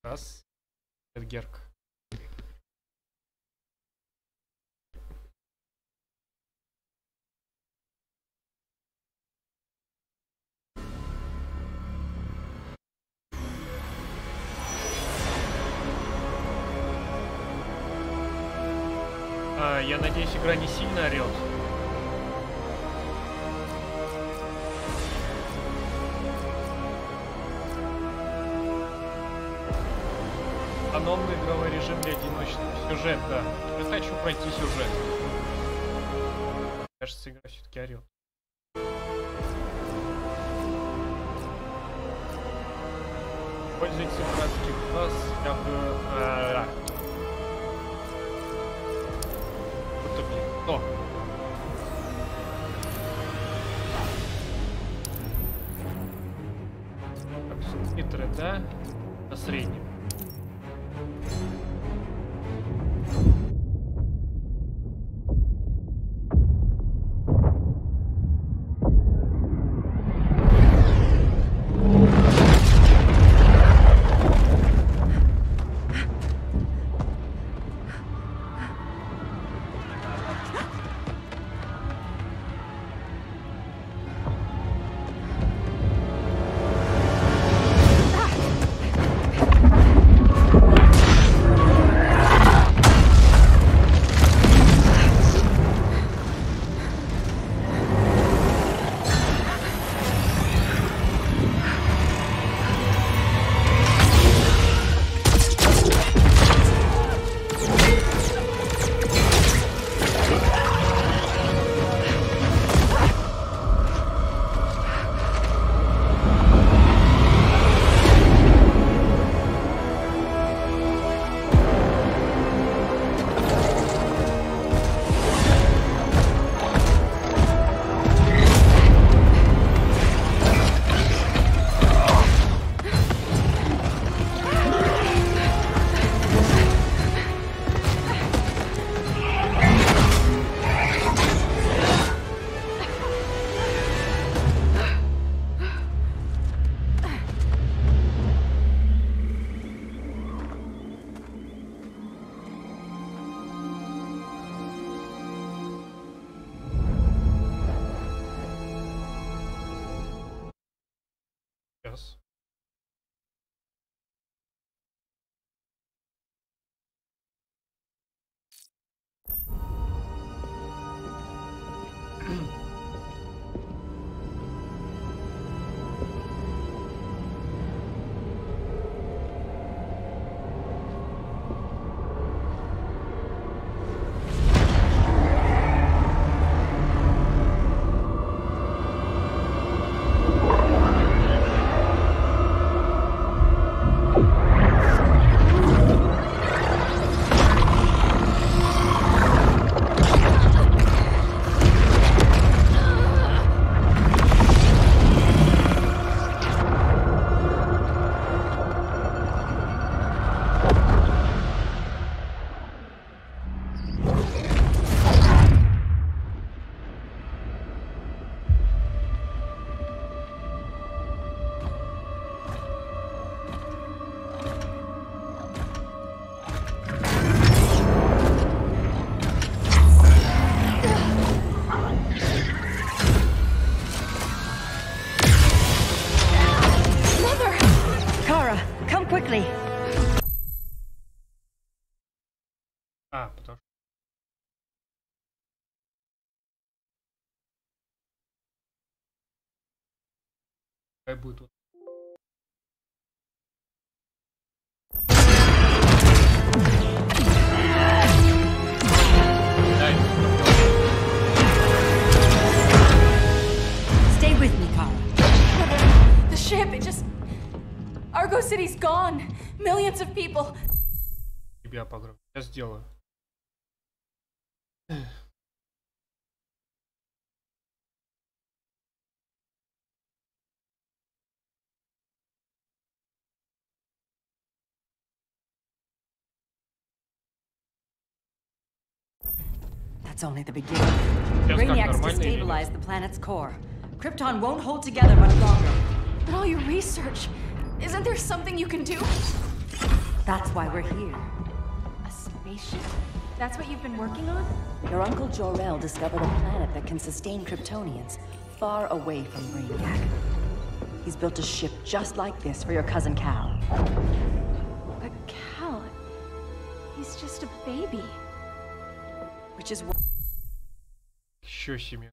Раз. Герк. Я надеюсь, игра не сильно орет. Автономный игровой режим для одиночного. Сюжет, да. Я хочу пройти сюжет. Кажется, игра все-таки орет. Пользуется братским класс, я бы... О. Так, субтитры, да? На среднем. Потому что... Какая будет тут? Stay with me, Kara. The ship, it just... Argo City's gone. Millions of people. Тебя погроб. Я сделаю. That's only the beginning. Brainiac's destabilized the planet's core. Krypton won't hold together much longer. But all your research, Isn't there something you can do? That's why we're here. A spaceship? That's what you've been working on? Your uncle Jor-El discovered a planet that can sustain Kryptonians, far away from Brainiac. He's built a ship just like this for your cousin Cal. But Cal... he's just a baby. Which is why... Еще себе.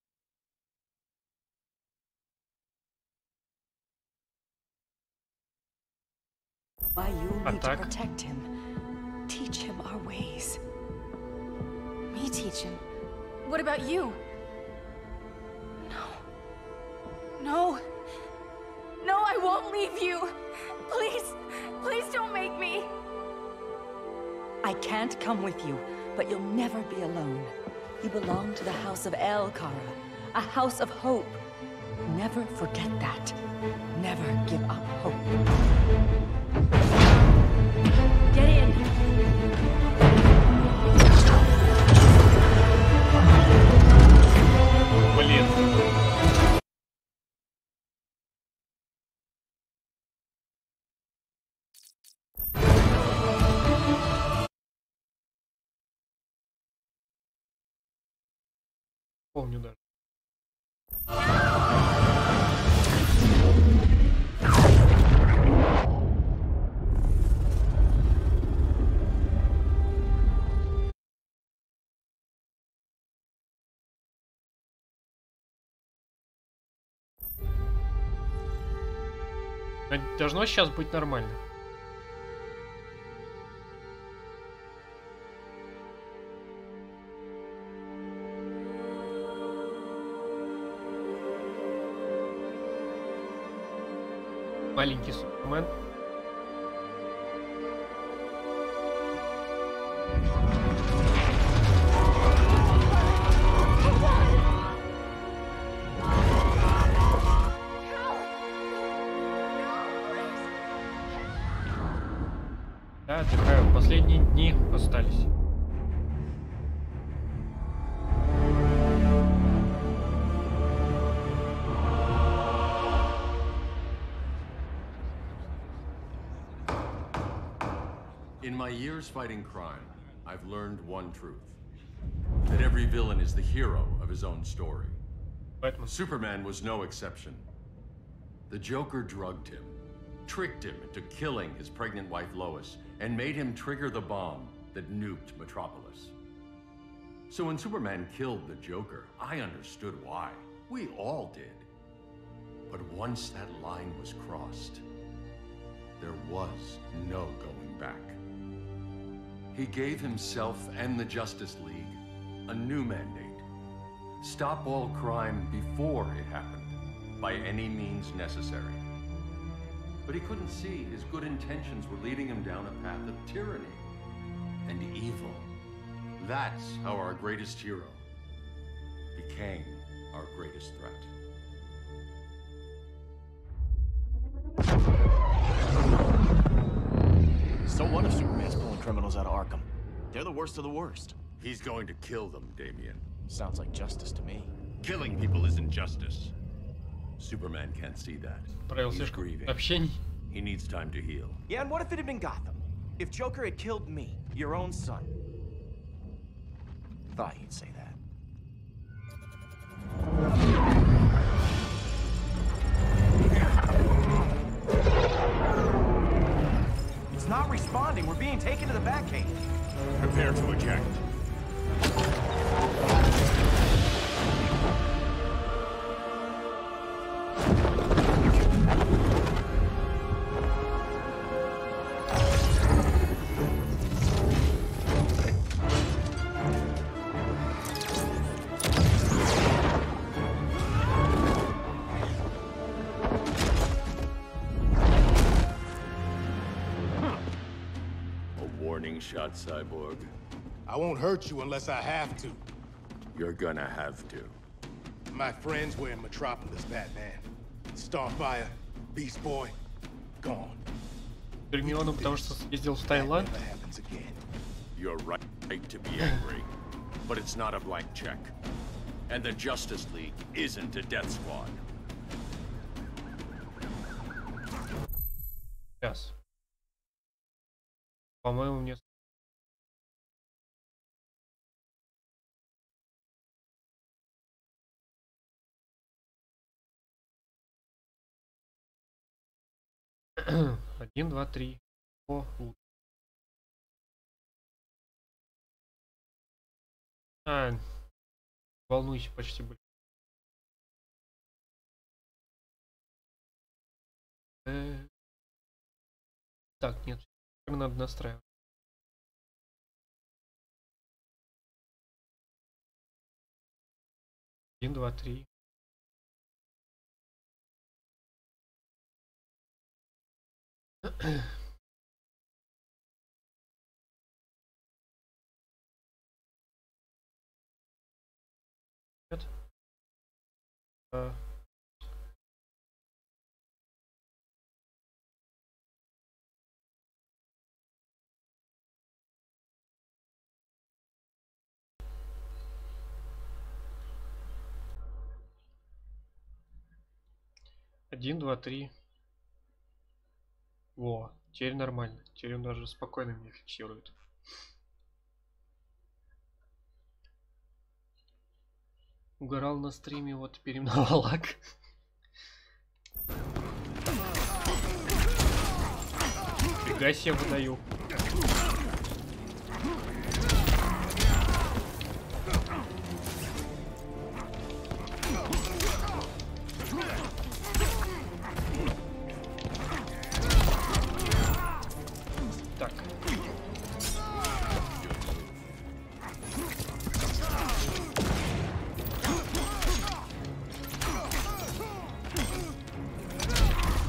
Why you need to protect him. Teach him our ways. Me teach him? What about you? No. No. No, I won't leave you. Please, please don't make me. I can't come with you, but you'll never be alone. You belong to the House of El Kara, a house of hope. Never forget that. Never give up hope. Get in! Блин. Помню даже. Должно сейчас быть нормально. Маленький Супермен. Да, отдыхаю. Последние дни остались. In my years fighting crime, I've learned one truth. That every villain is the hero of his own story. Superman was no exception. The Joker drugged him, tricked him into killing his pregnant wife Lois, and made him trigger the bomb that nuked Metropolis. So when Superman killed the Joker, I understood why. We all did. But once that line was crossed, there was no going back. He gave himself and the Justice League a new mandate. Stop all crime before it happened, by any means necessary. But he couldn't see his good intentions were leading him down a path of tyranny and evil. That's how our greatest hero became our greatest threat. So what if Superman's pulling criminals out of Arkham? They're the worst of the worst. He's going to kill them, Damian. Sounds like justice to me. Killing people isn't justice. Superman can't see that. Правил He's слишком grieving. общений. He needs time to heal. Yeah, and what if it had been Gotham? If Joker had killed me, your own son? Thought you'd say that. It's not responding. We're being taken to the Batcave. Prepare to eject. Shot, Cyborg. I won't hurt you unless I have to. You're gonna have to. My friends were in Metropolis, Batman. Starfire, Beast Boy, gone. Гермиону, потому что съездил в Таиланд. You're right to be angry, but it's not a blank check. And the Justice League isn't a death squad. По-моему, мне... Один, два, три. О, волнуюсь почти были. Так, нет, надо настраивать. Один, два, три. Нет. Один, два, три. Во, теперь нормально. Теперь он даже спокойно меня фиксирует. Угорал на стриме, вот переименовал лак. Фига себе выдаю. Так.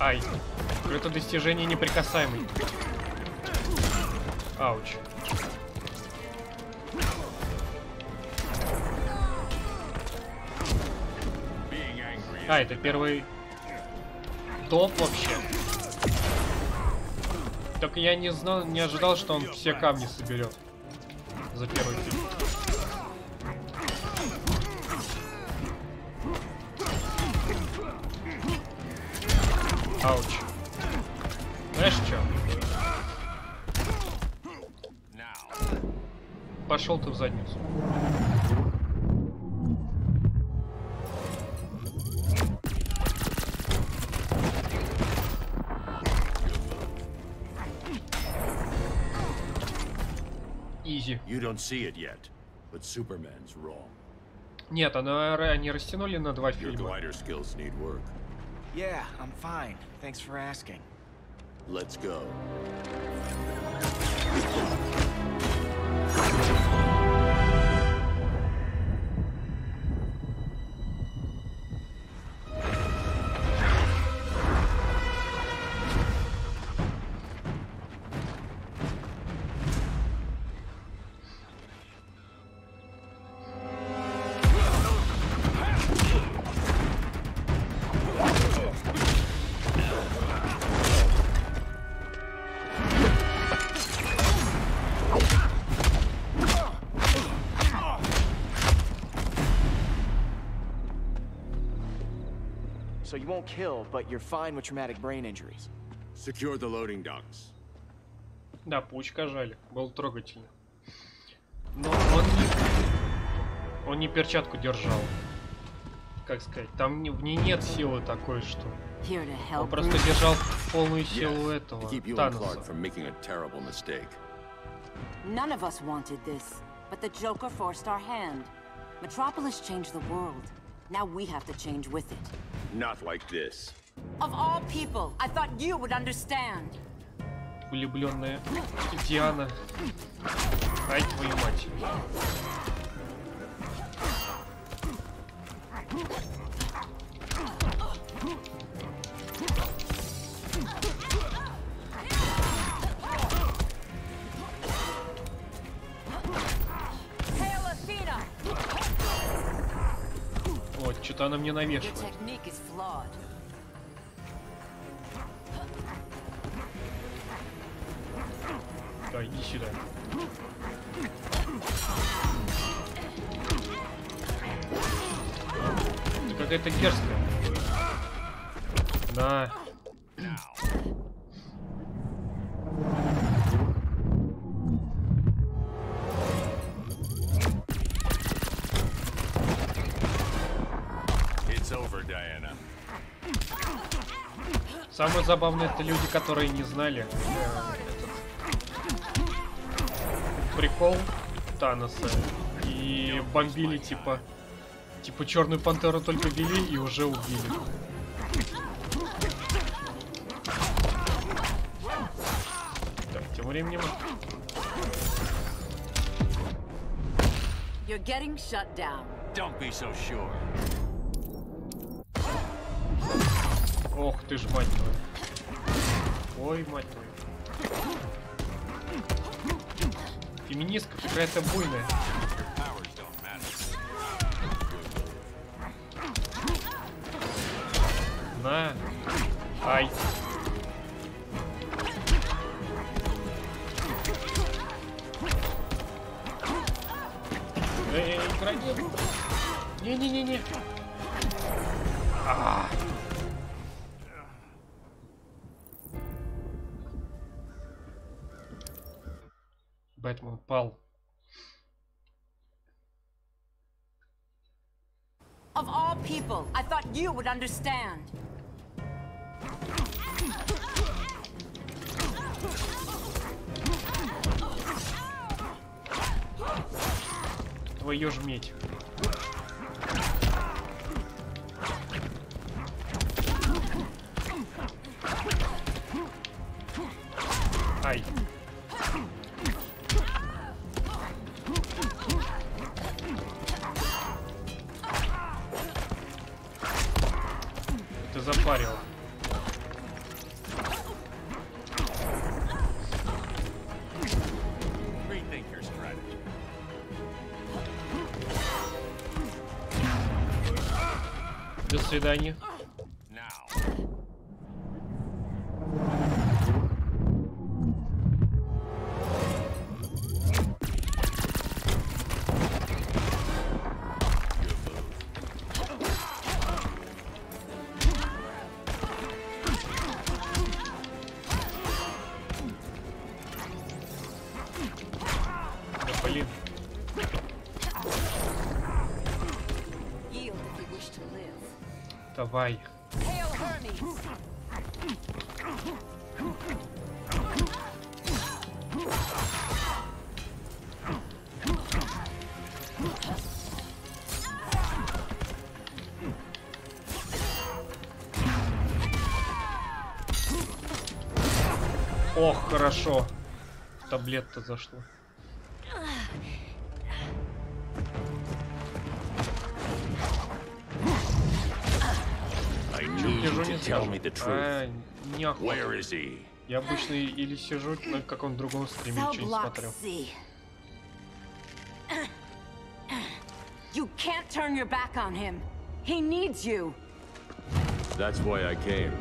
Ай, это достижение неприкасаемый. Ауч. А, это первый топ вообще. Так я не знал, не ожидал, что он все камни соберет за первый фильм. Ауч. Знаешь что? Пошел ты в задницу. Изи. Нет, они растянули на 2 фильма. Yeah, I'm fine. Thanks for asking. Let's go. So you won't kill, but you're fine with traumatic brain injuries. Secure the loading docks. Да, паучка жали. Был трогательно. Но он не перчатку держал. Как сказать, там в ней нет силы такой, что... Он просто держал полную силу этого Таноса. None of us wanted this, but the Joker forced our hand. Metropolis changed the world. Now we have to change with it. Not like this. Of all people, I thought you would understand. Влюбленная Диана. Ай, твою мать. Вот, что-то она мне навешивает. Да, иди сюда. Ты какая-то дерзкая. На. Самое забавное, это люди, которые не знали прикол Таноса и бомбили типа Черную Пантеру только вели и уже убили. Так, тем временем. You're getting shut down. Don't be so sure. Ох ты ж, мать твою. Ой, мать твою. Феминистка какая-то буйная. На. Ай. Эй, границ. Не-не-не-не. Бэтмен пал. Of all people, I thought you would understand. Твою ж медь. Ай. Ты запарил. До свидания. Да блин. Давай. Ох, хорошо. Таблет-то зашло. Я обычно или сижу на каком-то другом стриме, ничего не смотрел. You can't turn your back on him. He needs you. That's why I came.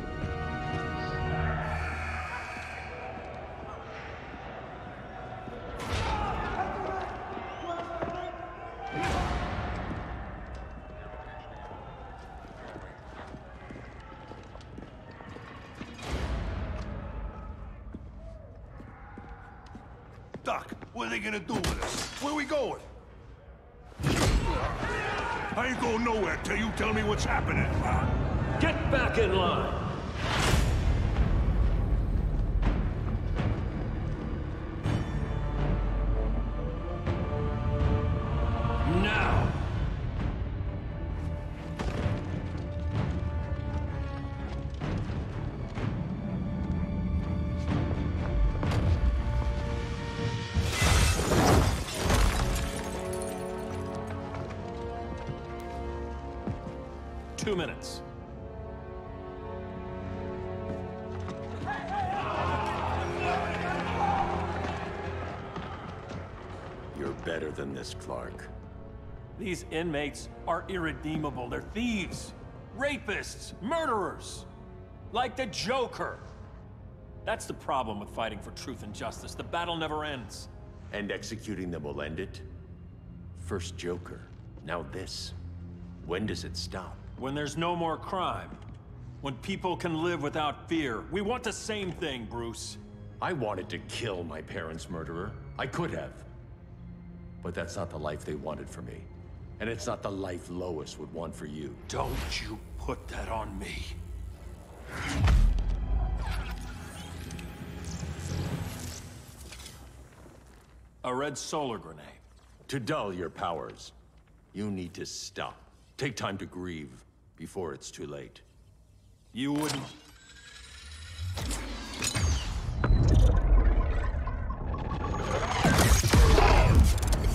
Doc, what are they gonna do with us? Where are we going? I ain't going nowhere till you tell me what's happening. Get back in line. Now. Two minutes. You're better than this, Clark. These inmates are irredeemable. They're thieves, rapists, murderers. Like the Joker. That's the problem with fighting for truth and justice. The battle never ends. And executing them will end it? First Joker, now this. When does it stop? When there's no more crime. When people can live without fear. We want the same thing, Bruce. I wanted to kill my parents' murderer. I could have. But that's not the life they wanted for me. And it's not the life Lois would want for you. Don't you put that on me. A red solar grenade. To dull your powers, you need to stop. Take time to grieve before it's too late. You wouldn't...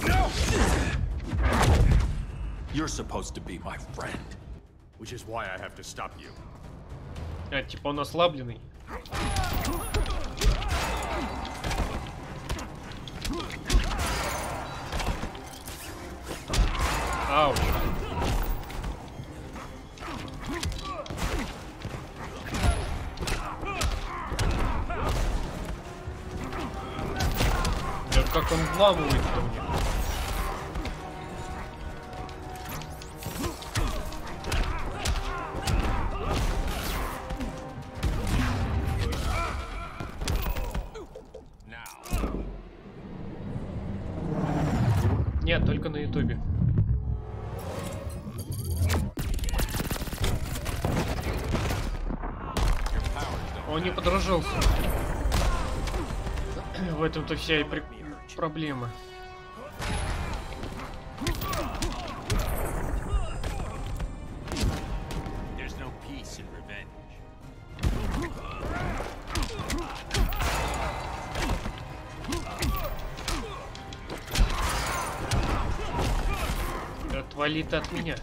No! You're supposed to be my friend. Which is why I have to stop you. Типа он ослабленный. Ауч. Да как он вламывается мне. Нет, только на ютубе. Он не подружился. В этом-то вся и проблема. Отвали ты от меня.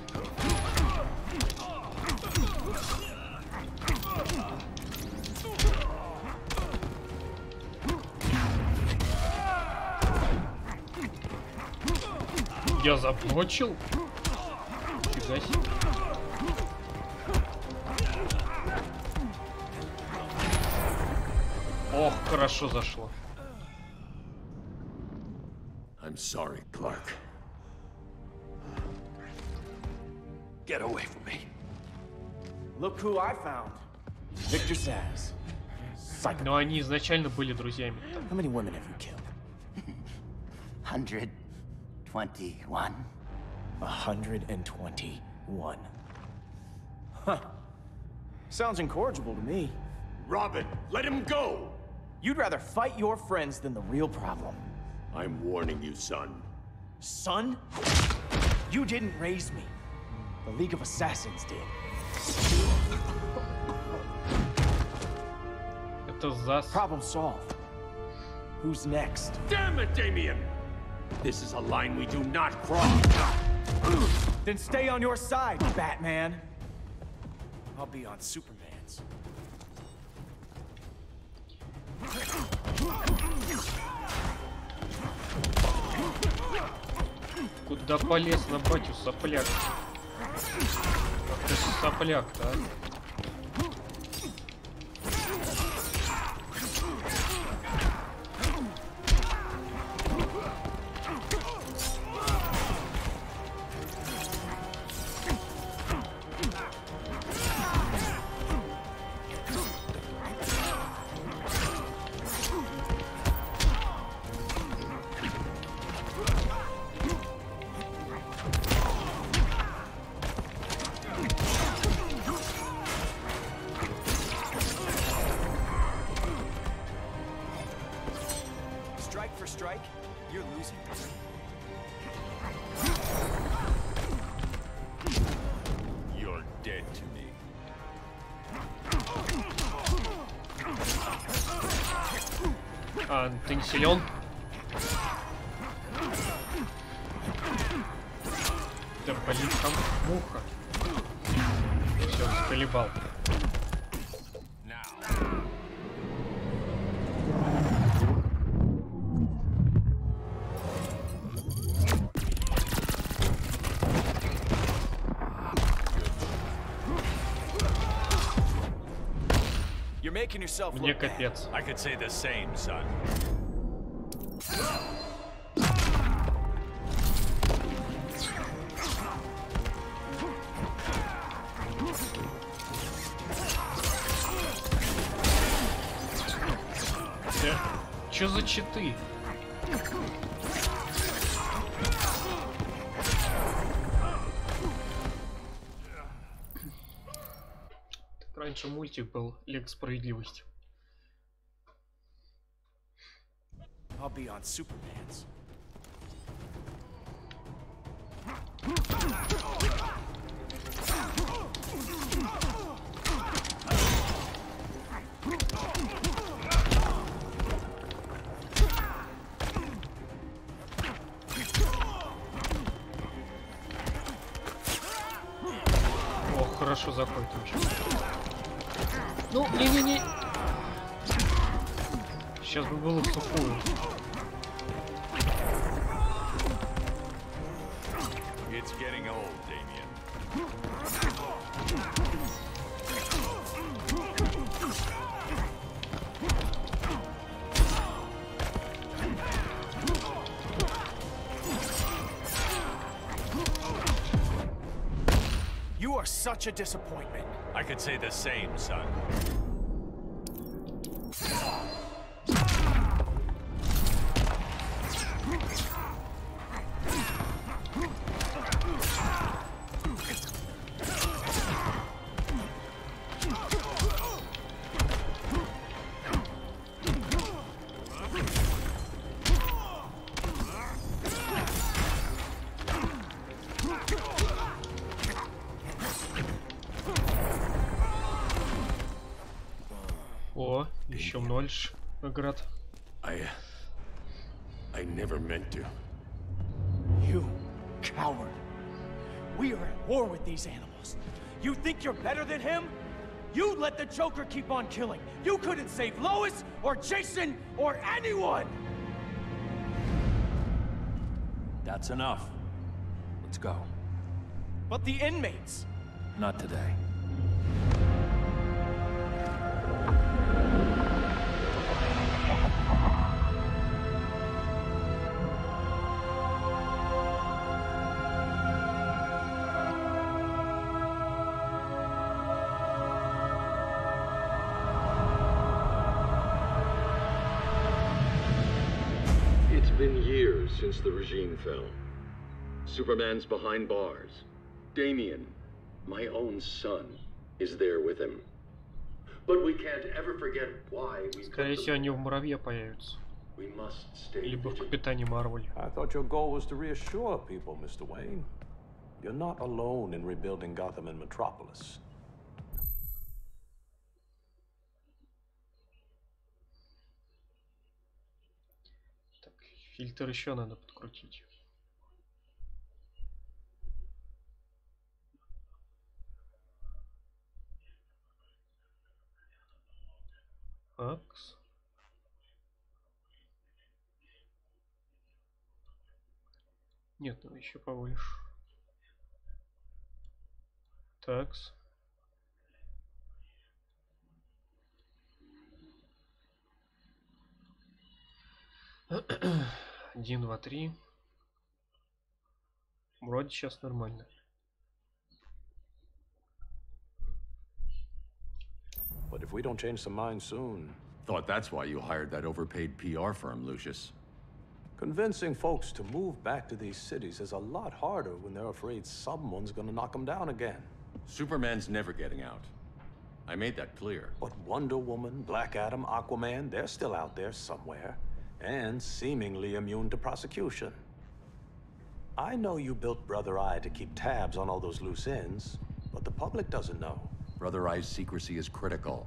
Я заблочил. Фига себе. Ох, хорошо зашло. I'm sorry, Clark. Get away from me. Look who I found. Victor Zaz. Но они изначально были друзьями. How many women have you killed? 121. 121. Huh. Sounds incorrigible to me. Robin, let him go! You'd rather fight your friends than the real problem. I'm warning you, son. Son? You didn't raise me. The League of Assassins did. Это Зас. Problem solved. Who's next? Damn it, Damien! This is a line we do not cross. Then stay on your side, Batman. I'll be on Superman's. Куда полез на батю, сопляк? Ах ты сопляк-то, а? А, ты не силен? Да блин, там муха. Все, сколебал. Мне капец. I could say the same, son. Чё за читы? раньше мультик был Лига Справедливости. I'll be on Superman's. О, хорошо заходит вообще. Ну, не-не-не. Сейчас бы было сухую. It's getting old, Damien. You are such a disappointment. I could say the same, son. О, еще 0 наград. I never meant to. You coward. We are at war with these animals. You think you're better than him? You let the Joker keep on killing. You couldn't save Lois or Jason or anyone. That's enough. Let's go. But the inmates. Not today. It's been years since the regime fell. Superman's behind bars. Damien, my own son, is there with him. But we can't ever forget why we... Скорее всего, они в Муравье появятся. We must stay Либо в vigilant. Капитане Марвеле. I thought your goal was to reassure people, Mr. Wayne. You're not alone in rebuilding Gotham and Metropolis. Так, фильтр еще надо подкрутить. Акс. Нет, надо еще повыше. Такс. Один, два, три. Вроде сейчас нормально. But if we don't change some minds soon... Thought that's why you hired that overpaid PR firm, Lucius. Convincing folks to move back to these cities is a lot harder when they're afraid someone's gonna knock them down again. Superman's never getting out. I made that clear. But Wonder Woman, Black Adam, Aquaman, they're still out there somewhere. And seemingly immune to prosecution. I know you built Brother Eye to keep tabs on all those loose ends, but the public doesn't know. Brother Eye's secrecy is critical.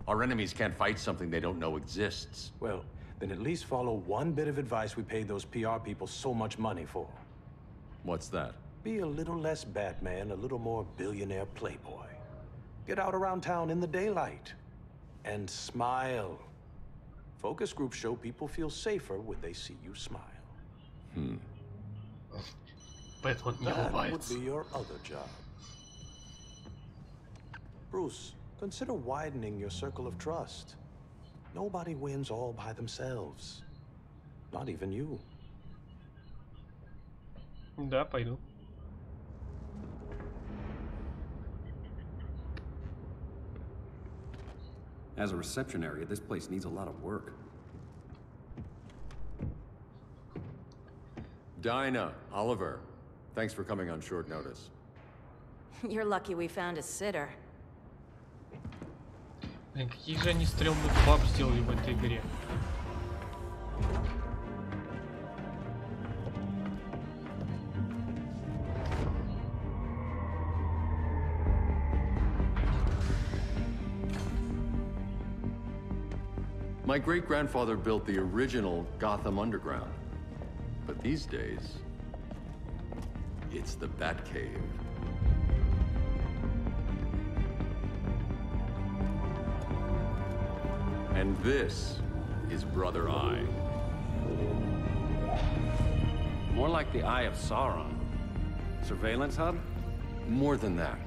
Our enemies can't fight something they don't know exists. Well, then at least follow one bit of advice we paid those PR people so much money for. What's that? Be a little less Batman, a little more billionaire playboy. Get out around town in the daylight. And smile. Focus groups show people feel safer when they see you smile. Поэтому не That would улыбается. be your other job. Bruce, consider widening your circle of trust. Nobody wins all by themselves. Not even you. Да, пойду. As a reception area, this place needs a lot of work. Dinah, Oliver, thanks for coming on short notice. You're lucky we found a sitter. Блин, каких же они стрёмных баб сделали в этой игре. My great-grandfather built the original Gotham Underground. But these days, it's the Batcave. And this is Brother Eye. More like the Eye of Sauron. Surveillance hub? More than that.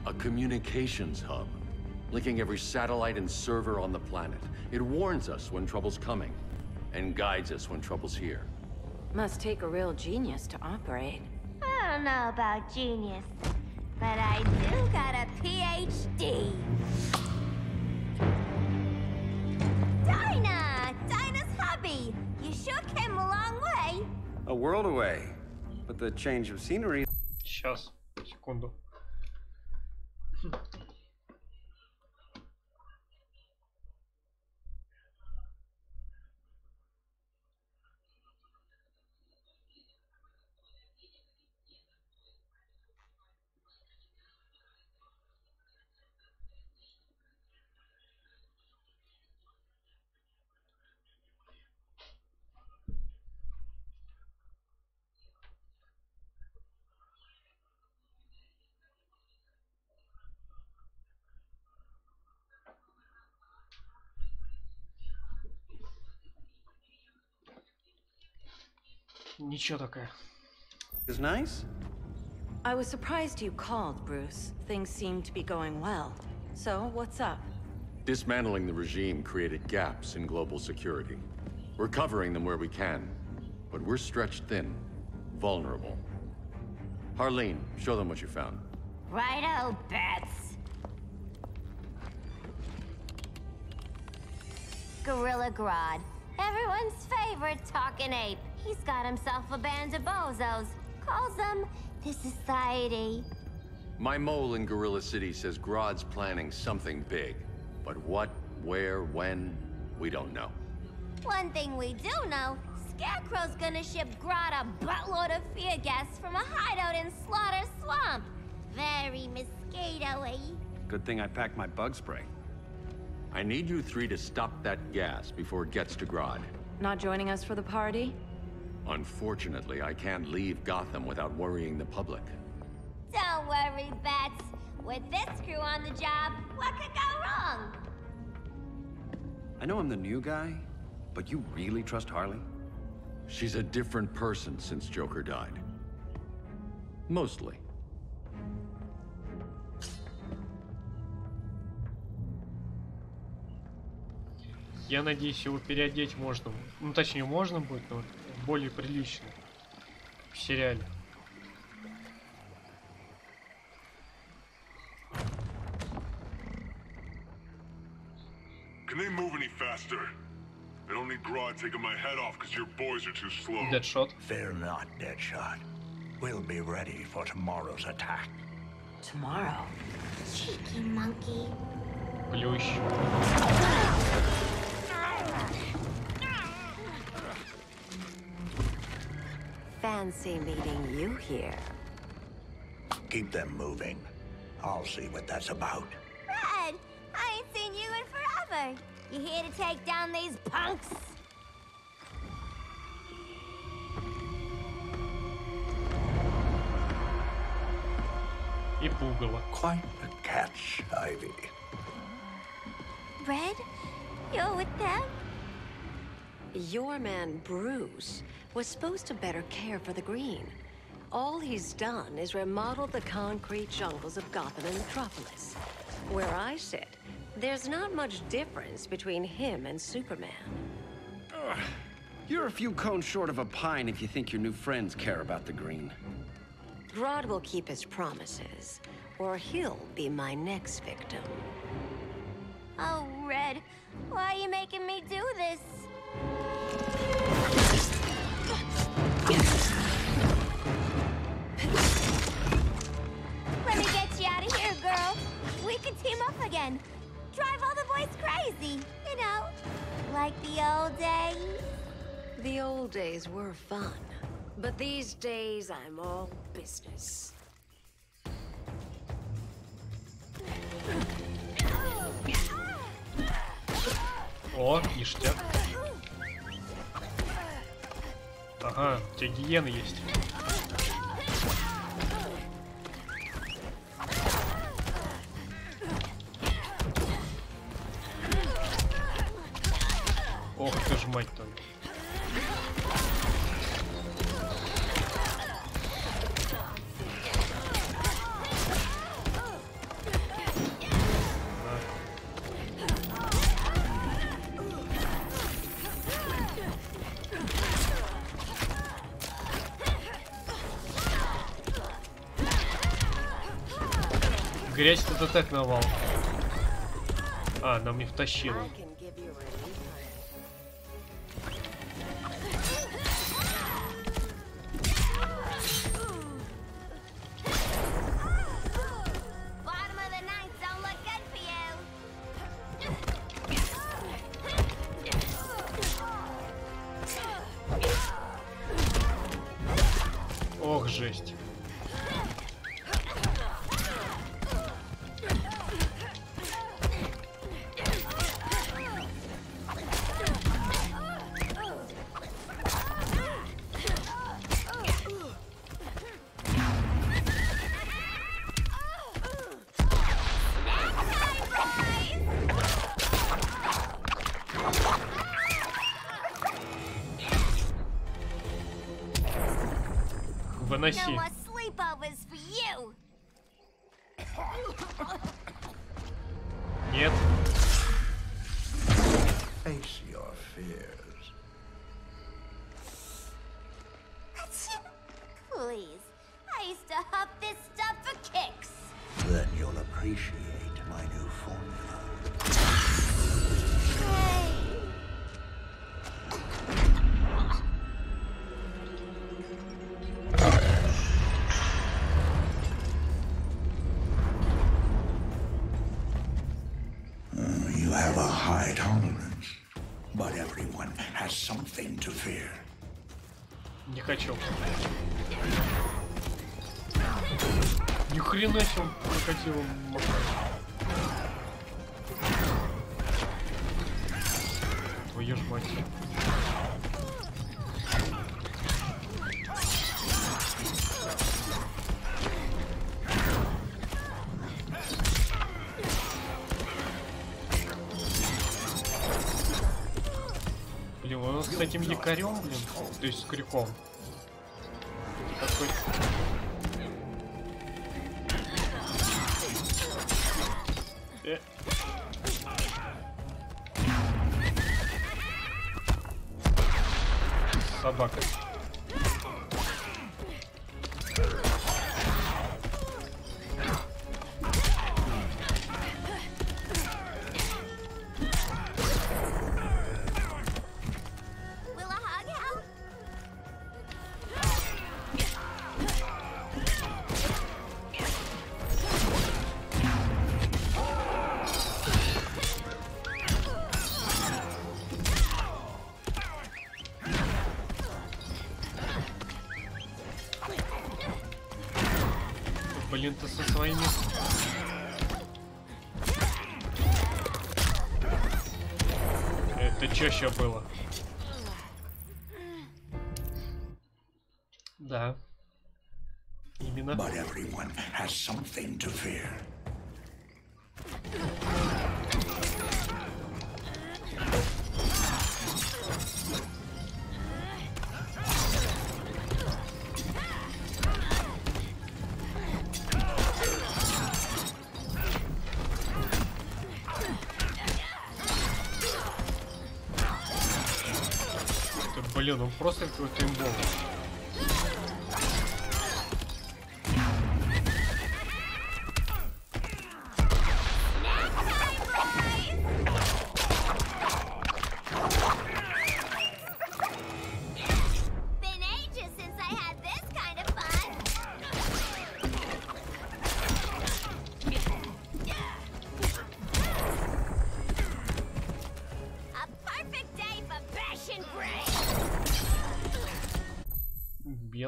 A communications hub, linking every satellite and server on the planet. It warns us when trouble's coming, and guides us when trouble's here. Must take a real genius to operate. I don't know about genius, but I do got a PhD. Dinah's hubby! You sure came a long way. A world away. But the change of scenery... Сейчас, секунду. Ничего такая. Is nice? I was surprised you called, Bruce. Things seem to be going well. So, what's up? Dismantling the regime created gaps in global security. We're covering them where we can, but we're stretched thin, vulnerable. Harleen, show them what you found. Righto, Bats. Gorilla Grodd. Everyone's favorite talking ape. He's got himself a band of bozos. Calls them the Society. My mole in Gorilla City says Grodd's planning something big. But what, where, when, we don't know. One thing we do know, Scarecrow's gonna ship Grodd a buttload of fear gas from a hideout in Slaughter Swamp. Very mosquito-y. Good thing I packed my bug spray. I need you three to stop that gas before it gets to Grodd. Not joining us for the party? Unfortunately, I can't leave Gotham without worrying the public. Don't worry, Bats. With this crew on the job, what could go wrong? I know I'm the new guy, but you really trust Harley? She's a different person since Joker died. Mostly. Я надеюсь, его переодеть можно. Ну, точнее, можно будет, но более прилично. В сериале. Can they move any faster? I don't need Grodd taking my head off because your boys are too slow. Deadshot. Fear not, Deadshot. We'll be ready for tomorrow's attack. Tomorrow? Cheeky monkey. Плющ. Fancy meeting you here. Keep them moving. I'll see what that's about. Red, I ain't seen you in forever. You here to take down these punks? И пугало. Quite a catch, Ivy. Red, you're with them? Your man, Bruce, was supposed to better care for the green. All he's done is remodel the concrete jungles of Gotham and Metropolis. Where I sit, there's not much difference between him and Superman. You're a few cones short of a pine if you think your new friends care about the green. Grodd will keep his promises, or he'll be my next victim. Oh, Red, why are you making me do this? Let me get you out of here, girl. We can team up again. Drive all boy's crazy, you know, like the old days. The old days were fun, but these days I'm all business. О, ништяк. Ага, у тебя гиены есть. Ох ты ж мать твою. Грязь это так навал. А, нам не втащило. Ох, жесть. Выноси. Нет. Face your fears. Please, I used to huff this stuff for kicks. Then you'll appreciate my new formula. Hey. You have a high tolerance, but everyone has something to fear. Не хочу. Ни хрена себе он прокатил. Твою ж мать. Блин, он с этим якорем, блин, то есть с крюком. Такой... Собака. Блин, ты со своими... Это чё еще было? Да. Именно. But everyone has something to fear. Блин, он просто какой-то имбол.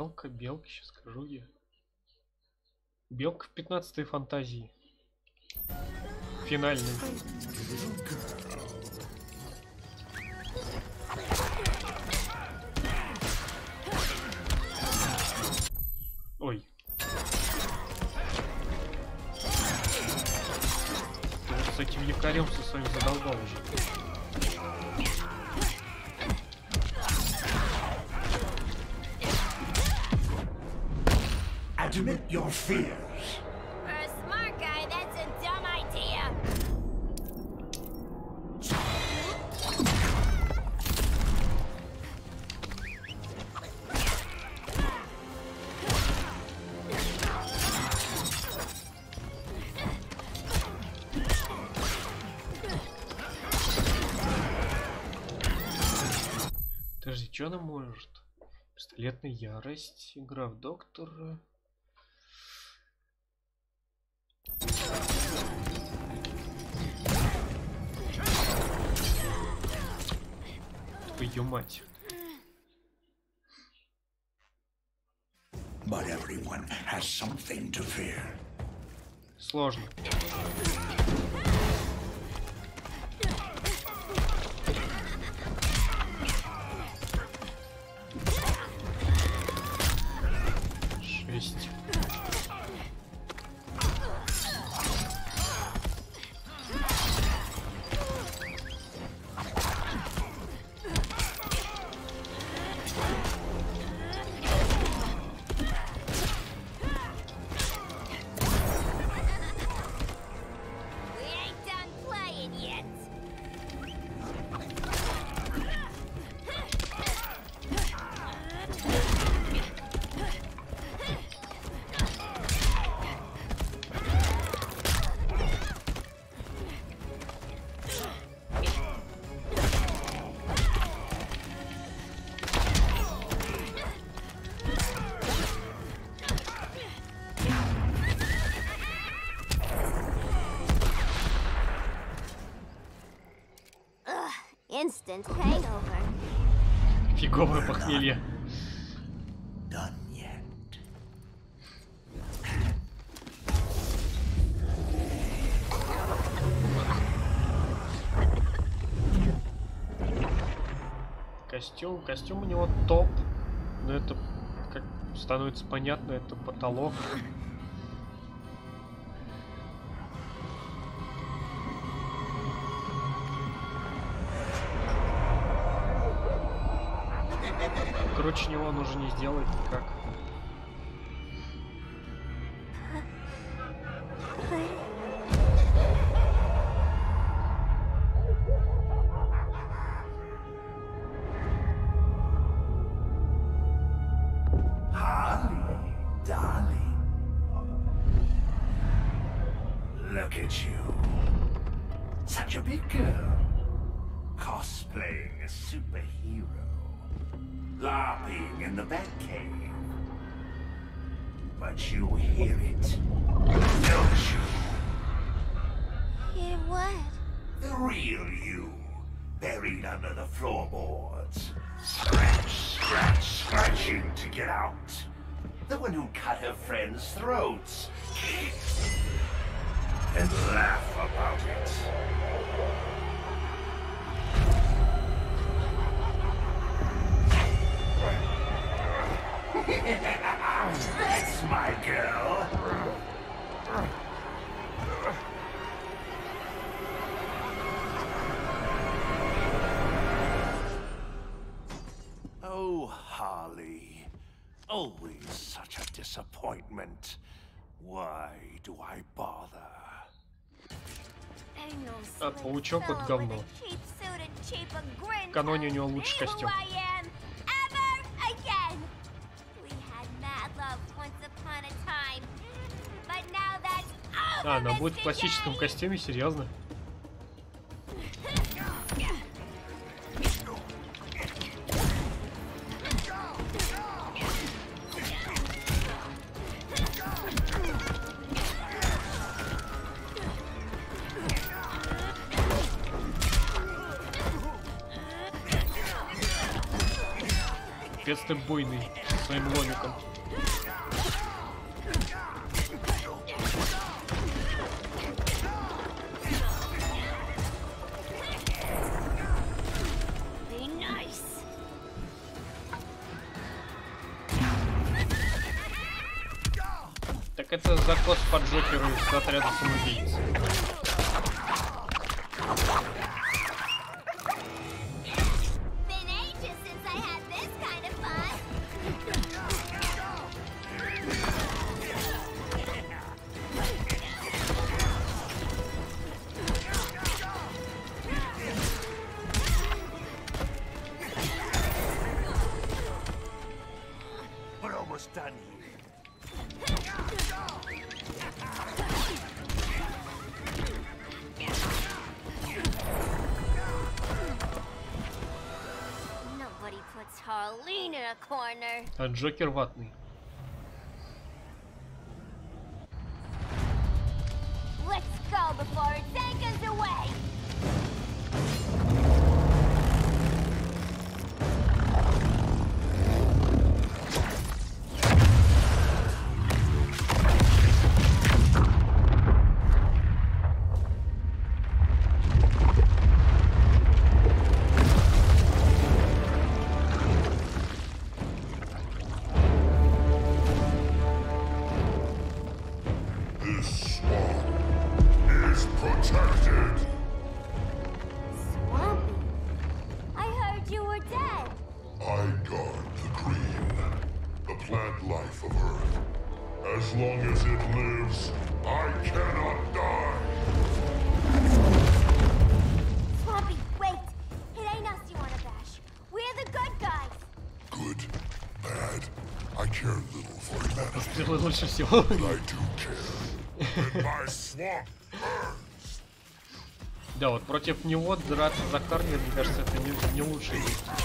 Белка, сейчас скажу я. Белка в 15-й фантазии. Финальный. Ой. С этим якорем со своим задолбал уже. Admit your fears. For a smart guy, that's a dumb idea. Подожди, что она может? Пистолетная ярость, игра в доктора. Твою мать. But everyone has something to fear. Сложно. Шесть. Instant hangover. Фиговое похмелье. Done yet. Костюм у него топ, но это, как становится понятно, это потолок. Короче, него он уже не сделает никак. Look at you. Such a big girl. Cosplaying a superhero. LARPing in the Batcave. But you hear it, don't you? Hear what? The real you, buried under the floorboards. Scratch, scratch, scratching to get out. The one who cut her friends' throats. And laugh about it. That's my girl. Oh, Harley. Always such a disappointment. Why do I bother? А паучок вот говно. В каноне у него лучший костюм. А, она будет в классическом костюме, серьезно? Наконец-то буйный своим ломиком. Так это закос по Джокеру из отряда самоубийц. А Джокер ватный. Лучше всего. Да, вот против него драться за Карли, мне кажется, это не лучший действие.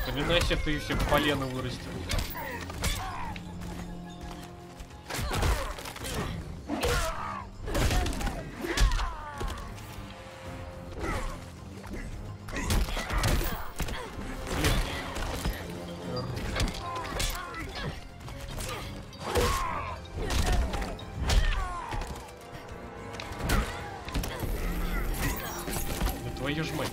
Поминайся, ты все полено вырастил. Твою ж мать.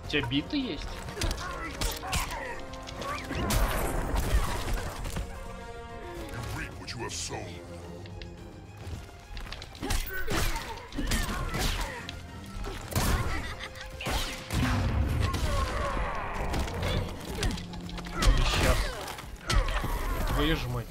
У тебя биты есть? Твою ж мать.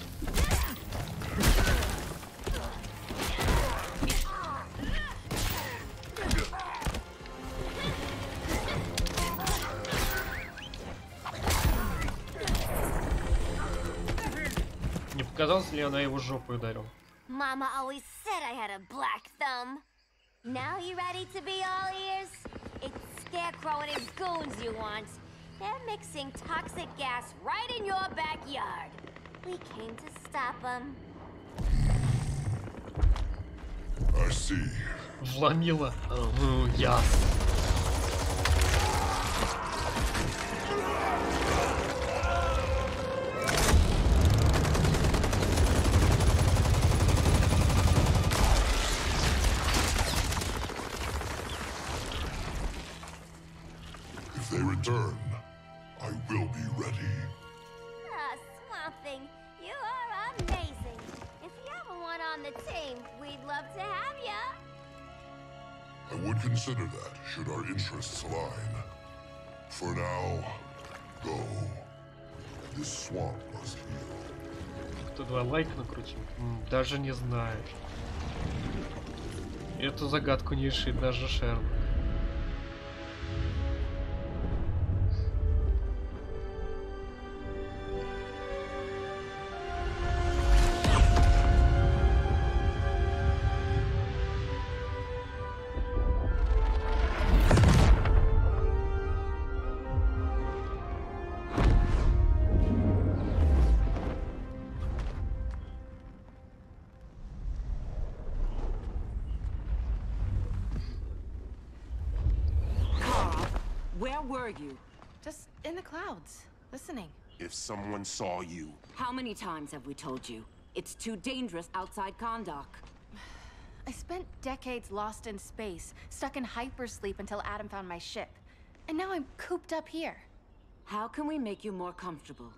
Не показалось ли она его жопой ударил? Mama always said I had a black thumb. Now you ready to be all ears? It's Scarecrow and his goons you want. They're mixing toxic gas right in your backyard. We came to stop them. I see. Вломила. Ясно. If they return, I will be ready. Swamp Thing, you are amazing. If you ever want on the team, we'd love to have you. I would consider that, should our interests align. For now, go. This swamp must heal. Кто 2 лайка накрутил? Даже не знаю. Эту загадку не решит даже Шерлок. Where were you? Just in the clouds, listening. If someone saw you... How many times have we told you? It's too dangerous outside Kondak. I spent decades lost in space, stuck in hypersleep until Adam found my ship. And now I'm cooped up here. How can we make you more comfortable?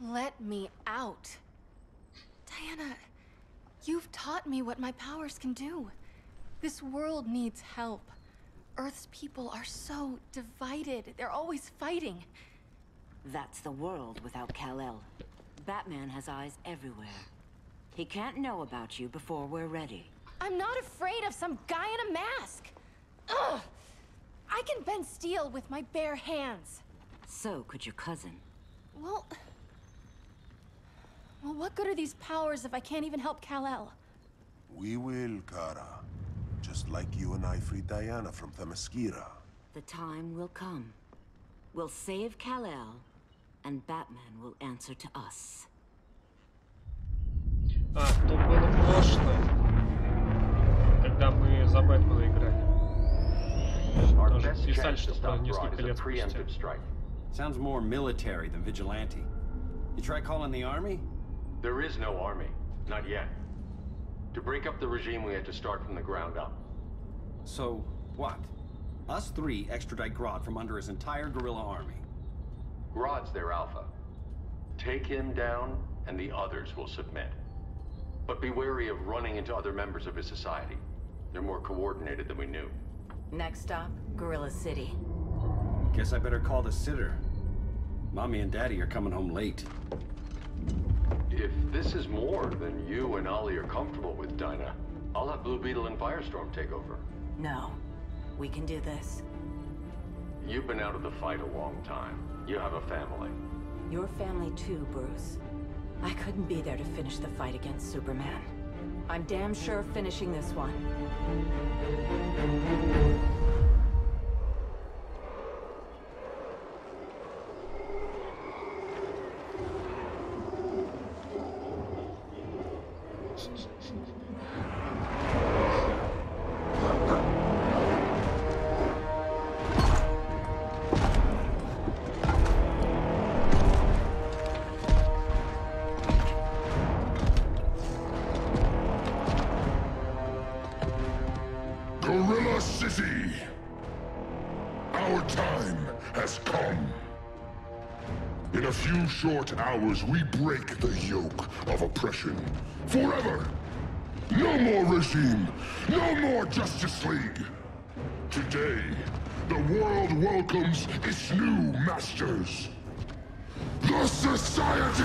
Let me out. Diana, you've taught me what my powers can do. This world needs help. Earth's people are so divided. They're always fighting. That's the world without Kal-El. Batman has eyes everywhere. He can't know about you before we're ready. I'm not afraid of some guy in a mask. Ugh! I can bend steel with my bare hands. So could your cousin. Well, what good are these powers if I can't even help Kal-El? We will, Kara. Just like you and I freed Diana from Themyscira. The time will come. We'll save Kal-El, and Batman will answer to us. А, то было прошлое, когда мы за Бэтмена играли. Тоже писали, что про несколько лет спустя. Sounds more military than vigilante. You try calling the army? There is no army. Not yet. To break up the regime, we had to start from the ground up. So, what? Us three extradite Grodd from under his entire guerrilla army. Grodd's their alpha. Take him down, and the others will submit. But be wary of running into other members of his society. They're more coordinated than we knew. Next stop, Gorilla City. Guess I better call the sitter. Mommy and Daddy are coming home late. If this is more than you and Ollie are comfortable with, Dinah, I'll have Blue Beetle and Firestorm take over. No. We can do this. You've been out of the fight a long time. You have a family. Your family too, Bruce. I couldn't be there to finish the fight against Superman. I'm damn sure finishing this one. Gorilla City! Our time has come. In a few short hours, we break the yoke of oppression. Forever! No more regime! No more Justice League! Today, the world welcomes its new masters. The Society!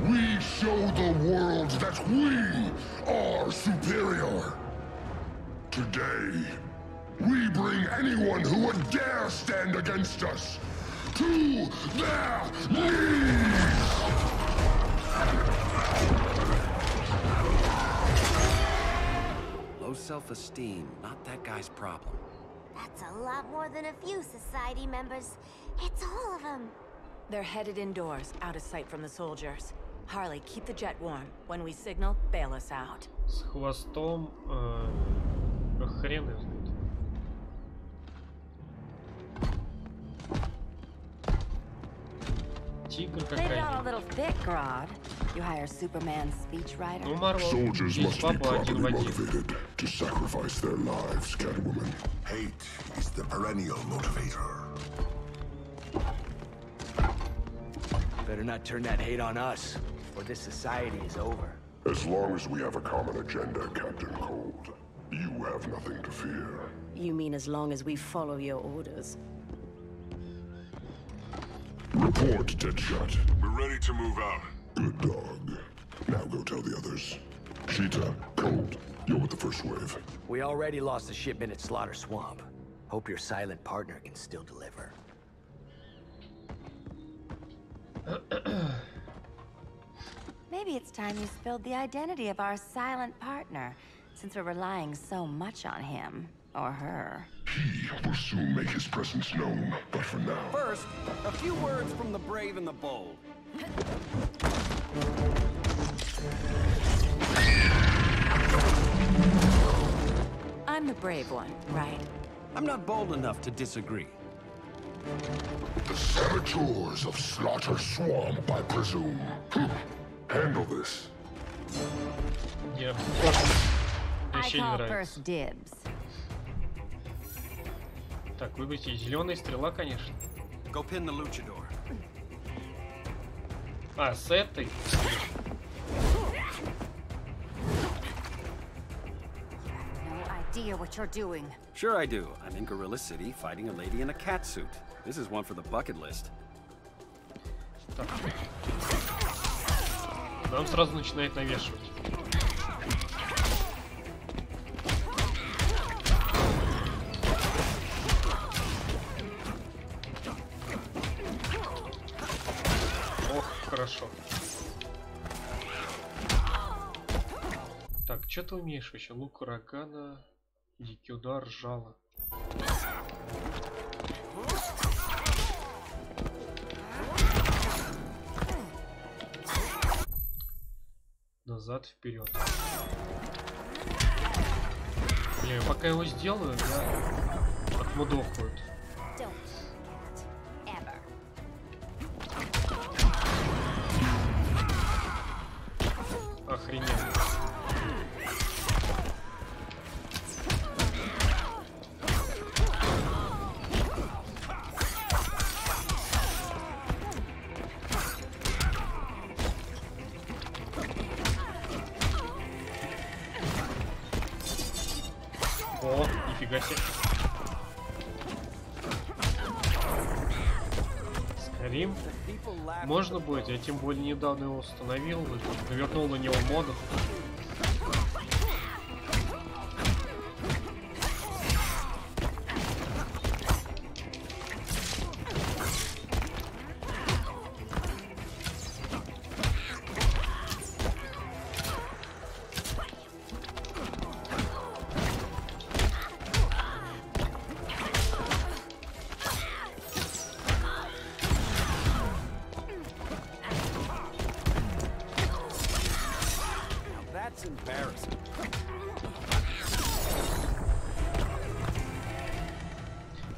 We show the world that we are superior. Today, we bring anyone who would dare stand against us to their knees! Low self-esteem, not that guy's problem. That's a lot more than a few society members. It's all of them. They're headed indoors, out of sight from the soldiers. Harley, keep the jet warm. When we signal, bail us out. С хвостом, хрен его знает. Тигр какая-нибудь. Ну, Марвел, здесь баба один в один. To sacrifice their lives, Catwoman. Hate is the perennial motivator. Better not turn that hate on us, or this society is over. As long as we have a common agenda, Captain Cold, you have nothing to fear. You mean as long as we follow your orders? Report, Deadshot. We're ready to move out. Good dog. Now go tell the others. Cheetah, Cold, you're with the first wave. We already lost a shipment at Slaughter Swamp. Hope your silent partner can still deliver. Maybe it's time you spilled the identity of our silent partner, since we're relying so much on him, or her. He will soon make his presence known, but for now... First, a few words from the brave and the bold. I'm the brave one, right? I'm not bold enough to disagree. The saboteurs of Slaughter Swamp, I presume. Handle this. Yeah. I call first dibs. Так, выбейте. Зеленая стрела, конечно. Go pin the luchador. А, с этой? What you're doing. Sure I do. I'm in Gorilla City fighting a lady in a cat suit. This is one for the bucket list. Так. Нам сразу начинает навешивать. Ох, хорошо. Так, что ты умеешь вообще? Лук урагана, дикий удар, жало. Назад, вперед. Блин, пока его сделаю, да, отмудохают. Охрененно. О, нифига себе. Скорим. Можно будет? Я тем более недавно его установил, навернул на него модов.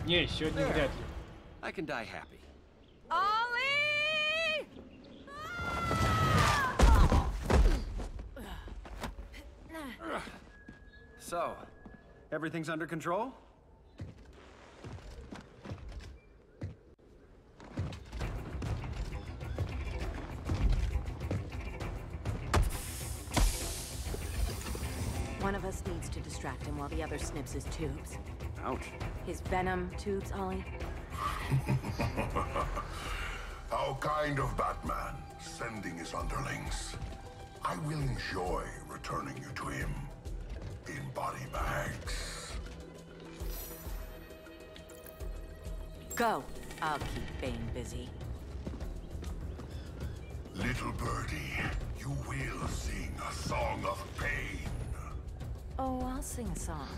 Не, сегодня вряд ли. I can die happy. So, everything's under control? One of us needs to distract him while the other snips his tubes. Ouch. His venom tubes, Ollie. How kind of Batman, sending his underlings. I will enjoy returning you to him in body bags. Go. I'll keep Bane busy. Little birdie, you will sing a song of pain. Oh, I'll sing a song.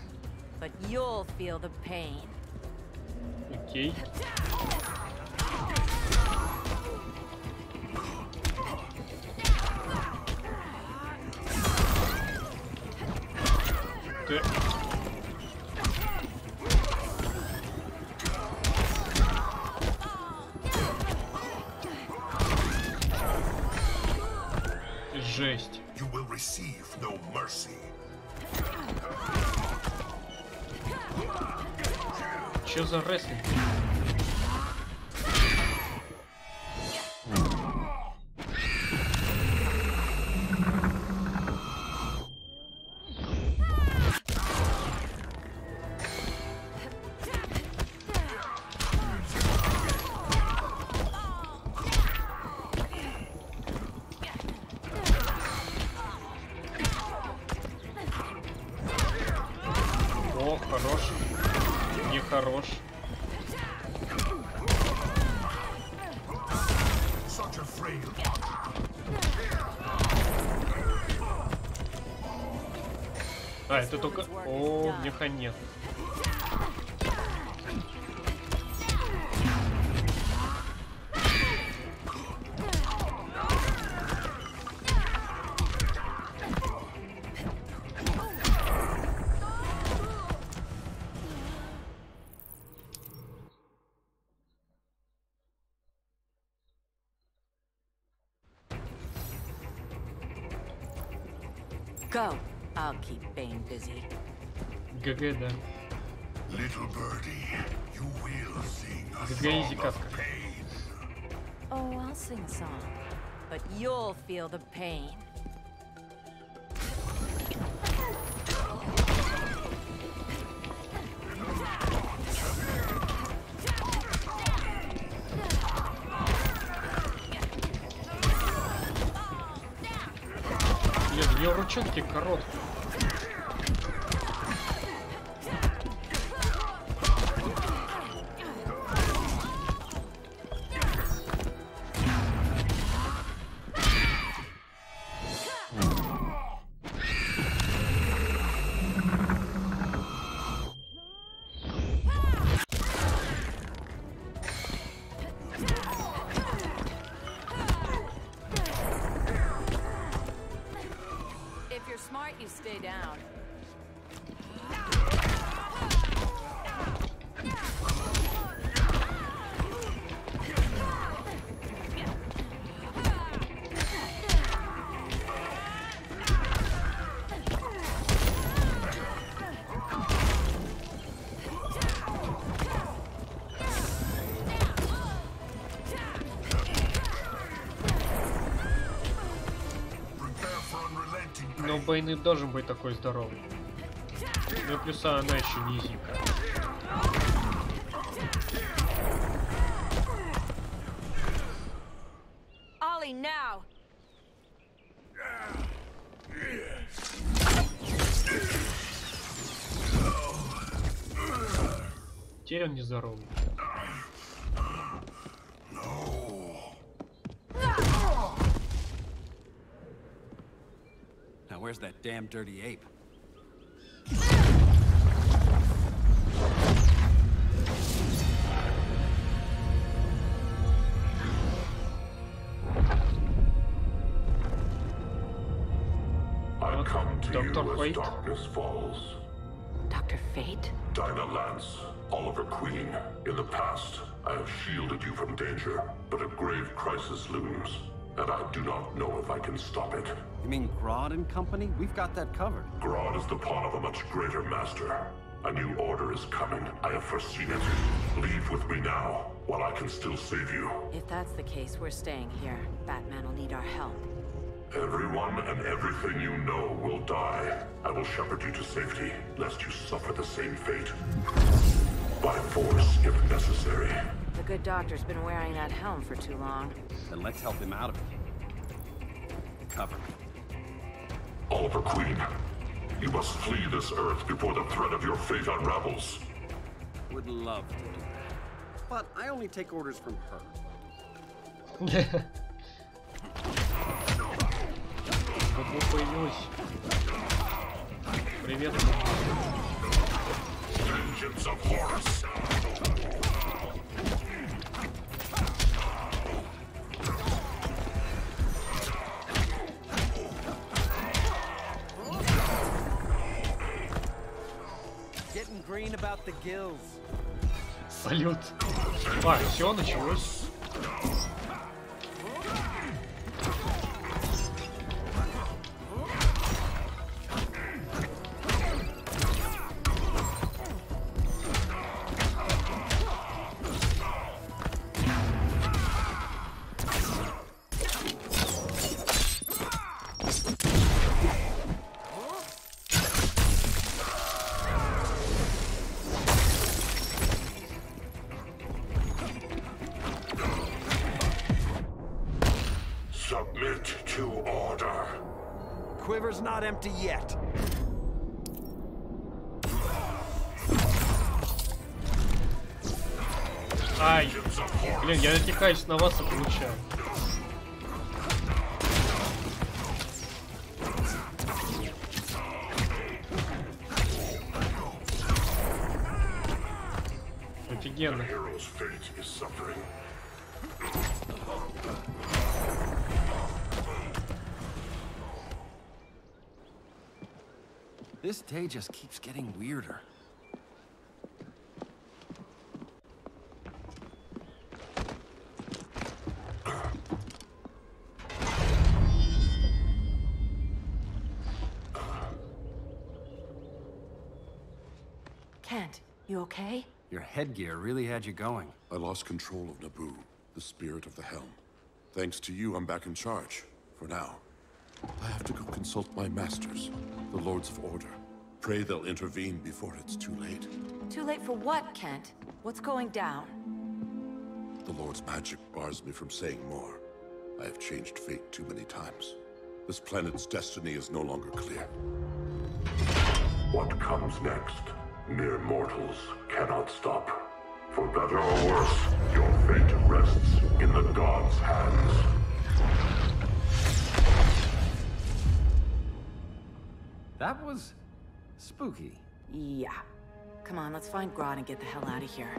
But you'll feel the pain. Окей. Ты... Жесть. You will receive no mercy. Чё за рестлинг? О, хорош. Нехорош. А, это только... О, меха нет. Go. I'll keep Bane busy. ГГ, да. Little birdie, you will sing a ГГ song изи of катка. pain. Oh, I'll sing a song. But you'll feel the pain. Блин, у нее ручонки короткие. If you're smart, you stay down. Но Бэйн и должен быть такой здоровый. Ну и плюс она еще низенькая. Ollie, now! Теперь он не здоровый. Now where's that damn dirty ape? I come to Dr. you as Fate? darkness falls. Dr. Fate? Dinah Lance, Oliver Queen. In the past, I have shielded you from danger, but a grave crisis looms, and I do not know if I can stop it. You mean Grodd and company? We've got that covered. Grodd is the pawn of a much greater master. A new order is coming. I have foreseen it. Leave with me now, while I can still save you. If that's the case, we're staying here. Batman will need our help. Everyone and everything you know will die. I will shepherd you to safety, lest you suffer the same fate. By force, if necessary. The good doctor's been wearing that helm for too long. Then let's help him out of it. Cover me. Oliver Queen, you must flee this earth before the threat of your fate unravels. Would love to do that. But I only take orders from her. Добро появилась. Привет. Vengeance of Horus. Getting green about the gills. Салют. А, все, началось. Submit to order. Quiver's not empty yet. Ай, блин, я натекаюсь на вас и получаю. Офигенно. This day just keeps getting weirder. You okay? Your headgear really had you going. I lost control of Naboo, the spirit of the helm. Thanks to you, I'm back in charge. For now. I have to go consult my masters, the Lords of Order. Pray they'll intervene before it's too late. Too late for what, Kent? What's going down? The Lord's magic bars me from saying more. I have changed fate too many times. This planet's destiny is no longer clear. What comes next? Mere mortals cannot stop. For better or worse, your fate rests in the gods' hands. That was spooky. Yeah. Come on, let's find Grodd and get the hell out of here.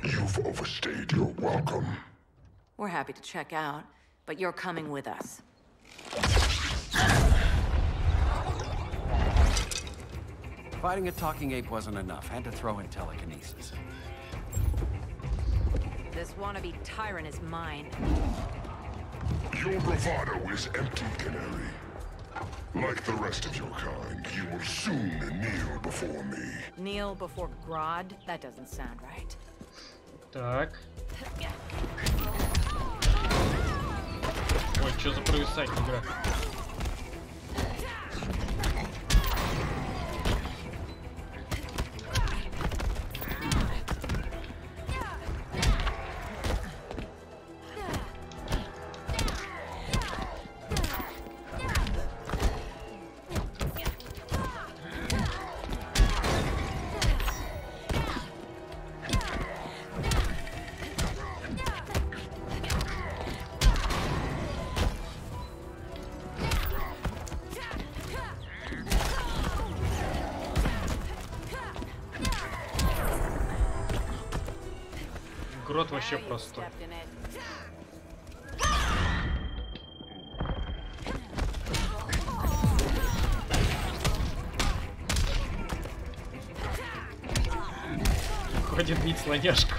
You've overstayed your welcome. We're happy to check out, but you're coming with us. Fighting a talking ape wasn't enough. Had to throw in telekinesis. This wannabe tyrant is mine. Your bravado is empty, Canary. Like the rest of your kind, you will soon kneel before me. Kneel before Grodd? That doesn't sound right. Так. Ой, что за провисать игра? Грот вообще простой. Ходит бить слоняшку.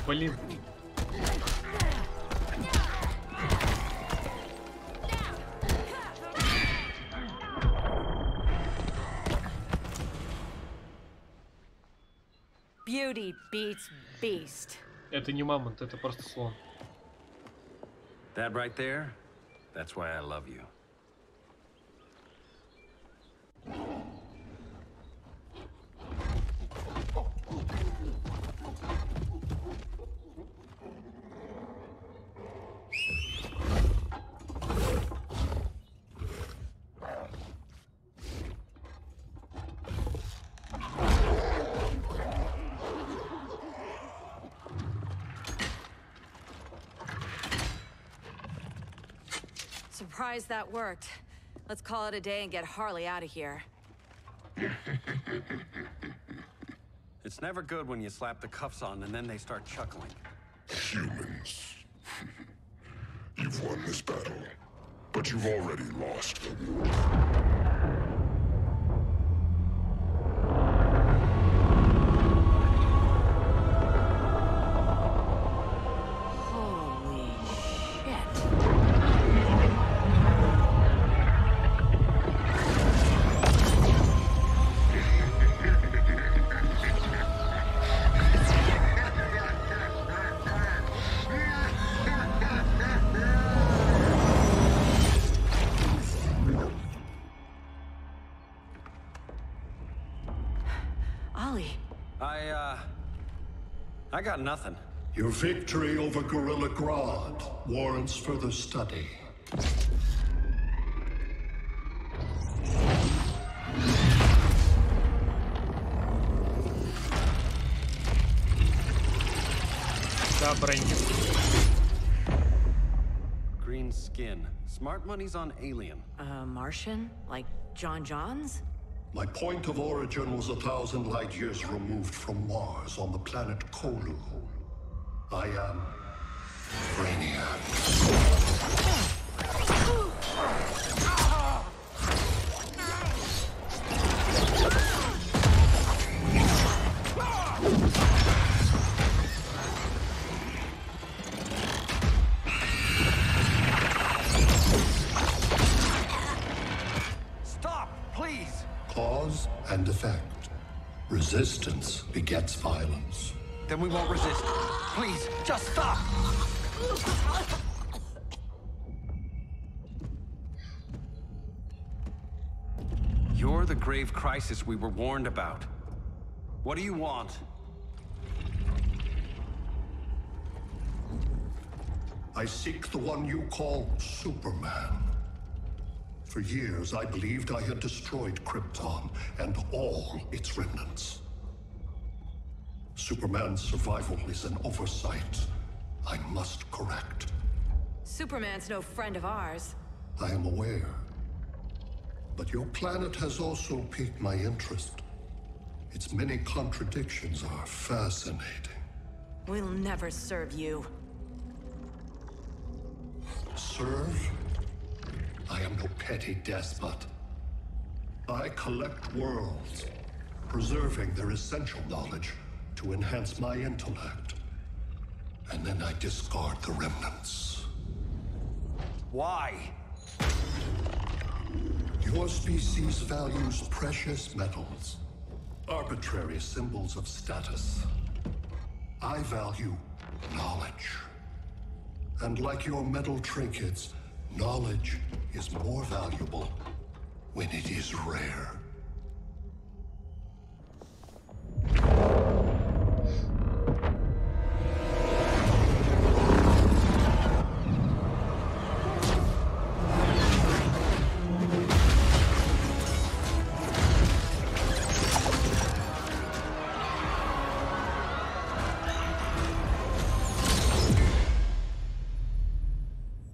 Блин. Beauty beats beast. Это не мамонт, это просто слон. That right there, that's why I love you. Surprised that worked. Let's call it a day and get Harley out of here. It's never good when you slap the cuffs on and then they start chuckling. Humans. You've won this battle, but you've already lost the war. I got nothing. Your victory over Gorilla Grodd warrants further study. Да, броню. Green skin. Smart money's on alien. Martian? Like John John's? My point of origin was 1,000 light years removed from Mars on the planet Kolu. I am Brainiac. Cause and effect. Resistance begets violence. Then we won't resist. Please, just stop! You're the grave crisis we were warned about. What do you want? I seek the one you call Superman. For years, I believed I had destroyed Krypton and all its remnants. Superman's survival is an oversight I must correct. Superman's no friend of ours. I am aware. But your planet has also piqued my interest. Its many contradictions are fascinating. We'll never serve you. Serve? I am no petty despot. I collect worlds, preserving their essential knowledge to enhance my intellect. And then I discard the remnants. Why? Your species values precious metals, arbitrary symbols of status. I value knowledge. And like your metal trinkets, knowledge is more valuable when it is rare.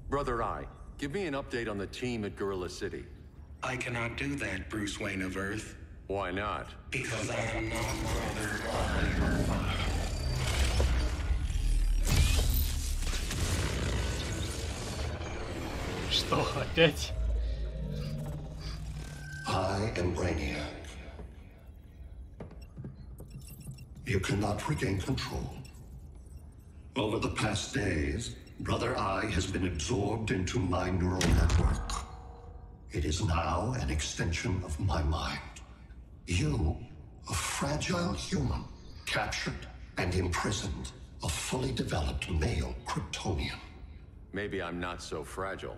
Brother Eye, give me an update on the team at Gorilla City. I cannot do that, Bruce Wayne of Earth. Why not? Because I am not Brother Eye. Что, опять? I am Brainiac. You cannot regain control. Over the past days, Brother Eye has been absorbed into my neural network. It is now an extension of my mind. You, a fragile human, captured and imprisoned a fully developed male Kryptonian. Maybe I'm not so fragile.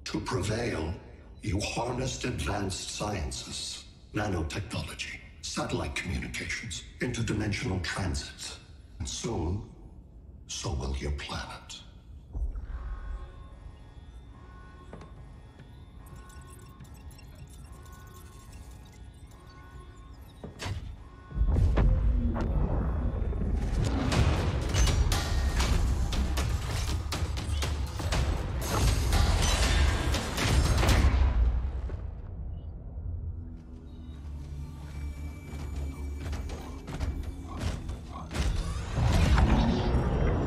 To prevail, you harnessed advanced sciences, nanotechnology, satellite communications, interdimensional transit. And soon, so will your planet.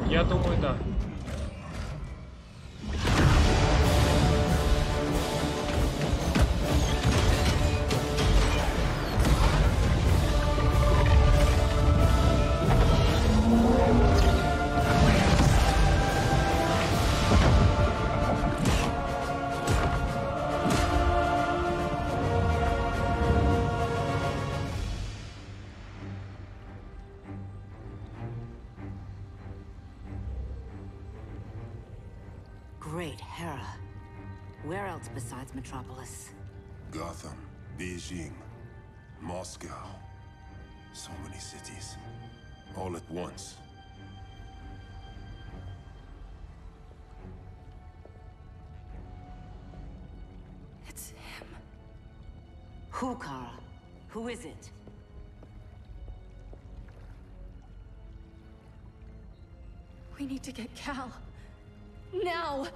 Я думаю, да. Great Hera. Where else besides Metropolis? Gotham, Beijing, Moscow. So many cities. All at once. It's him. Who, Kara? Who is it? We need to get Cal. Now!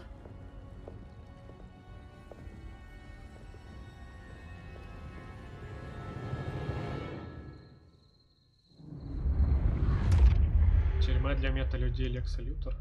Тюрьма для мета-людей Лекса Лютер.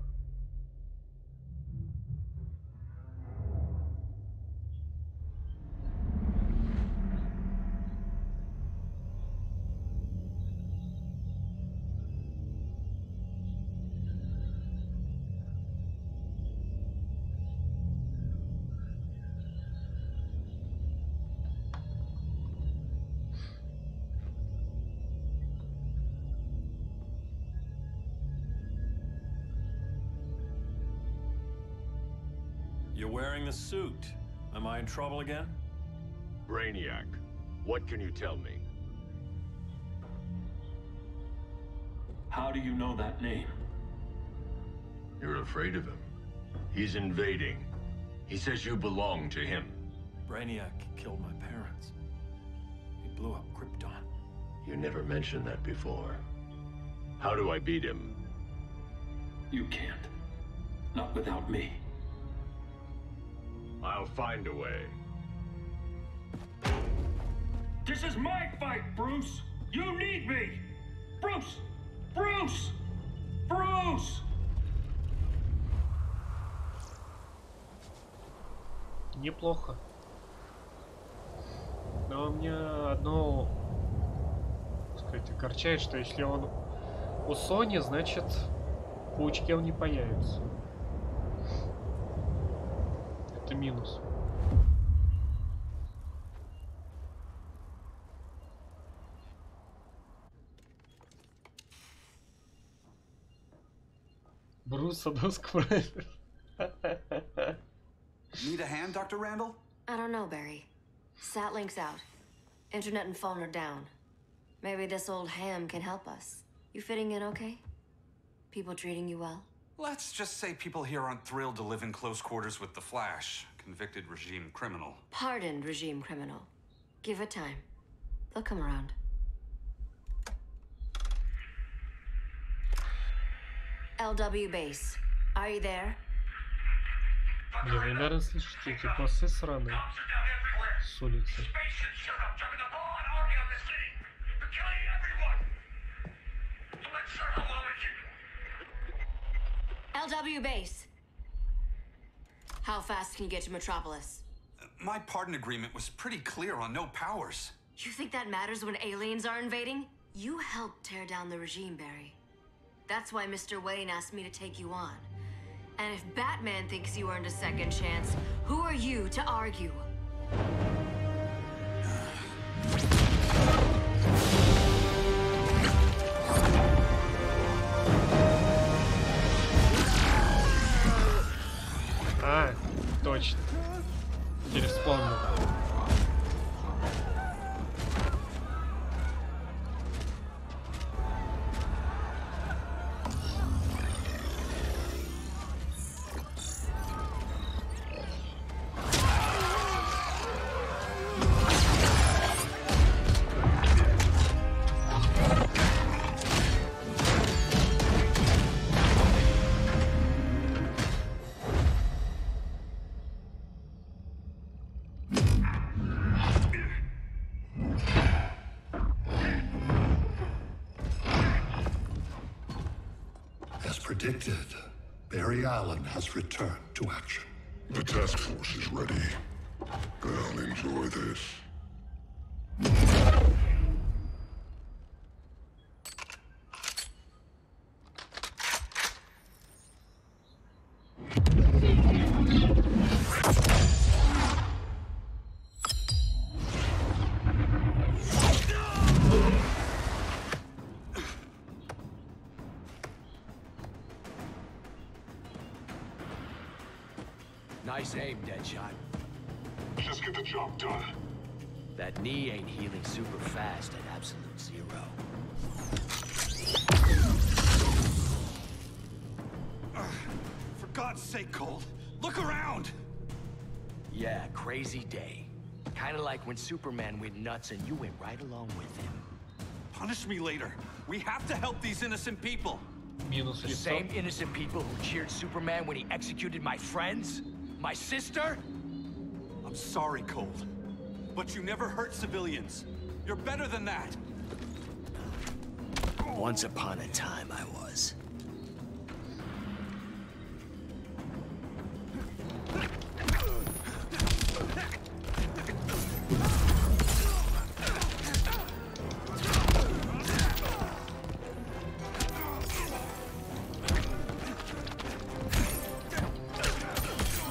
You're wearing the suit. Am I in trouble again? Brainiac, what can you tell me? How do you know that name? You're afraid of him. He's invading. He says you belong to him. Brainiac killed my parents. He blew up Krypton. You never mentioned that before. How do I beat him? You can't. Not without me. I'll find a way. This is my fight, Bruce! You need me! Bruce! Bruce! Bruce! Неплохо. Но меня одно, так сказать, огорчает, что если он у Sony, значит, в паучке он не появится. Это минус. Bruce Oskorblять. Need a hand, Dr. Randall? I don't know, Barry. Satlink's out. Internet and phone are down. Maybe this old ham can help us. You fitting in okay? People treating you well? Let's just say people here aren't thrilled to live in close quarters with the Flash, convicted regime criminal. Pardoned regime criminal. Give it time. They'll come around. LW base. Are you there? Блин, вы, наверное, слышите эти басы сраные с улицы. LW base. How fast can you get to Metropolis? My pardon agreement was pretty clear on no powers. You think that matters when aliens are invading? You helped tear down the regime, Barry. That's why Mr. Wayne asked me to take you on. And if Batman thinks you earned a second chance, who are you to argue? А, точно. Теперь вспомнил. Predicted, Barry Allen has returned to action. The task force is ready. I'll enjoy this. Nice aim, Deadshot. Just get the job done. That knee ain't healing super fast at absolute zero. For God's sake, Cole, look around! Yeah, crazy day. Kinda like when Superman went nuts and you went right along with him. Punish me later. We have to help these innocent people. Минус The лицо. same innocent people who cheered Superman when he executed my friends? My sister? I'm sorry, Cold. But you never hurt civilians. You're better than that. Once upon a time, I was.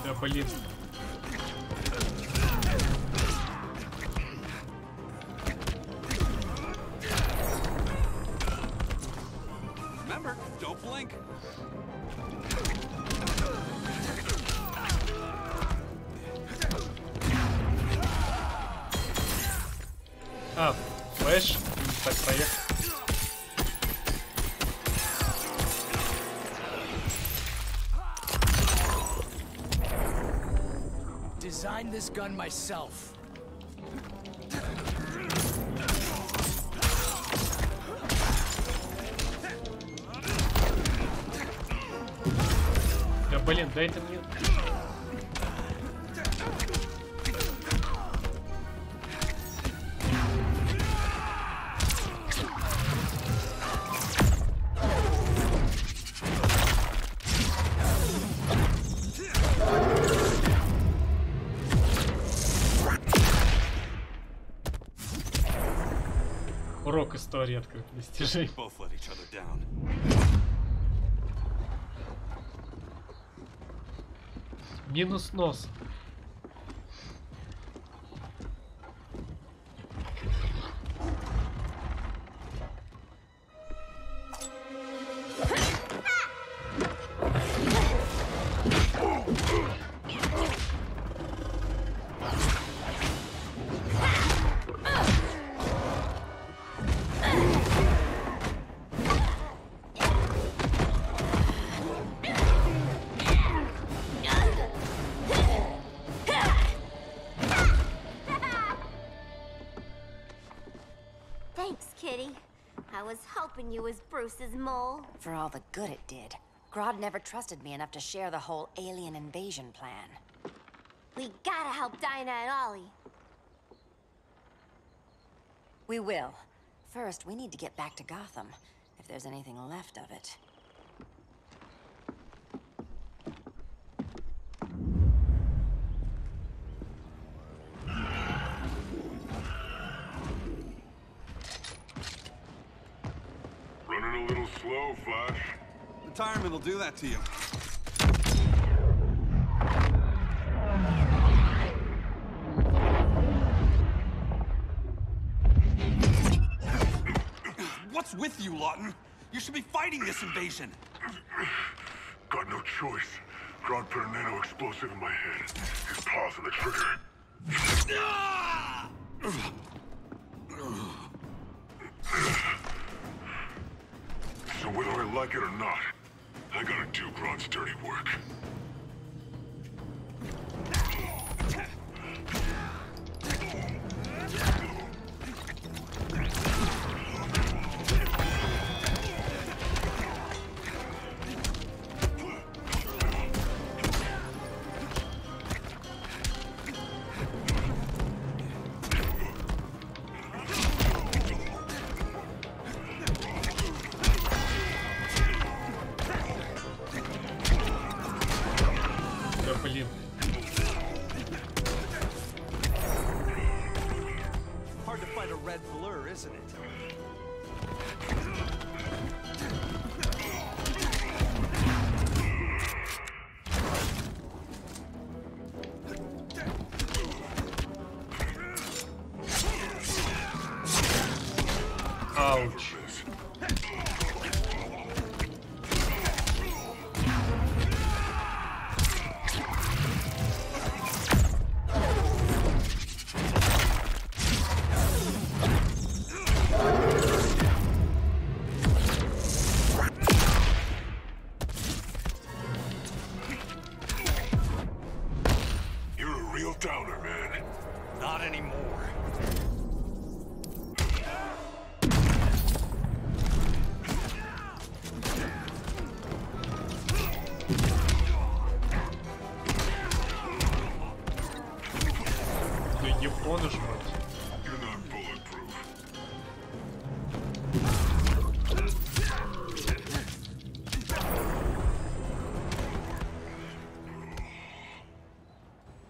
Да блин. Remember, don't blink. А, флэш. Так, проехал. Designed this gun myself. Да блин, дай ты мне. Урок истории открытых достижений. Both let each other down. Минус нос. Thanks, Kitty. I was hoping you was Bruce's mole. For all the good it did. Grodd never trusted me enough to share the whole alien invasion plan. We gotta help Dinah and Ollie. We will. First, we need to get back to Gotham, if there's anything left of it. Running a little slow, Flash. Retirement will do that to you. What's with you, Lawton? You should be fighting this invasion. Got no choice. Grodd put a nano explosive in my head. His paws on the trigger. So whether I like it or not, I gotta do Grodd's dirty work. Блин. Hard to fight a red blur, isn't it? Ouch. Downer, man. Not anymore. делать.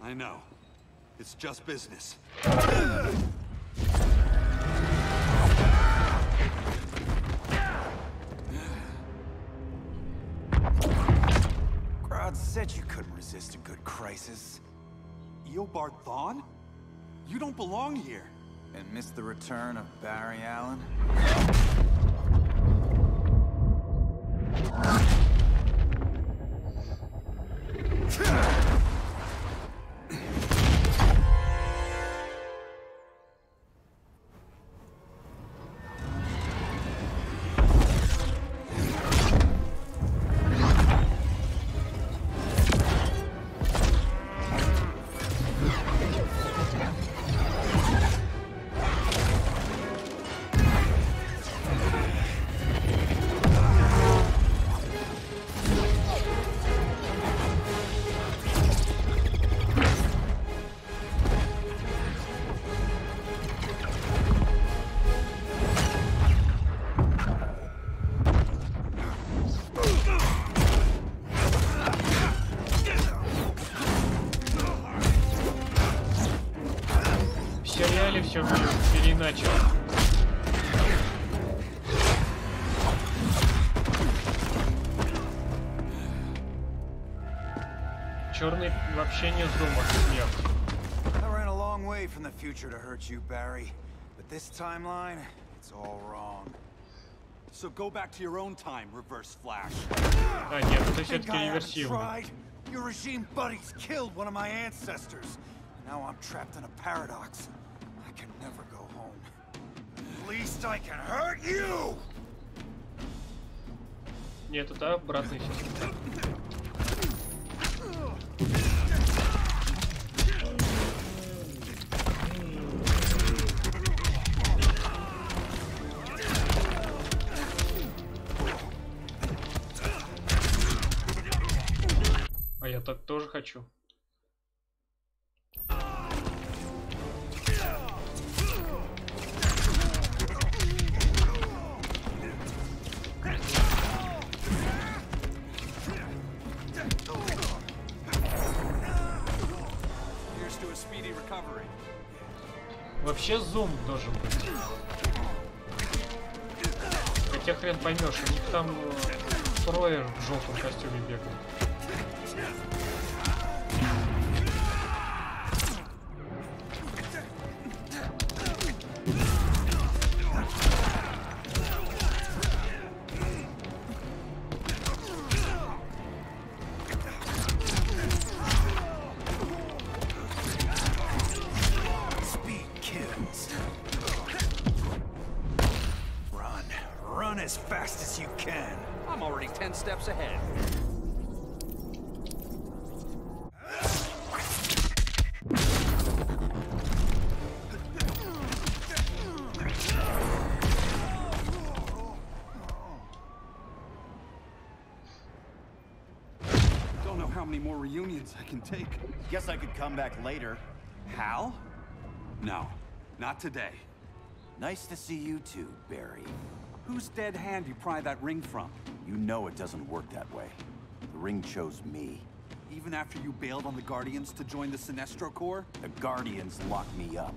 I know. It's just business. Crowd said you couldn't resist a good crisis. Eobard Thawne? You don't belong here. And missed the return of Barry Allen? Все переиначил. Черный вообще не зума, смерть. I ran a long way from the future to hurt you, Barry. But this timeline, it's all wrong. So go back to your own time, Reverse Flash. А, нет, это все-таки реверсивный. Your regime buddies killed one of my ancestors. Now I'm trapped in a paradox. I can never go home. At least I can hurt you! Нет, это обратный сейчас. А я так тоже хочу. Вообще зум должен быть. Хотя хрен поймешь, у них там трое в желтом костюме бегают. As fast as you can. I'm already 10 steps ahead. Don't know how many more reunions I can take. Guess I could come back later. Hal? No, not today. Nice to see you too, Barry. Whose dead hand you pry that ring from? You know it doesn't work that way. The ring chose me. Even after you bailed on the Guardians to join the Sinestro Corps? The Guardians locked me up.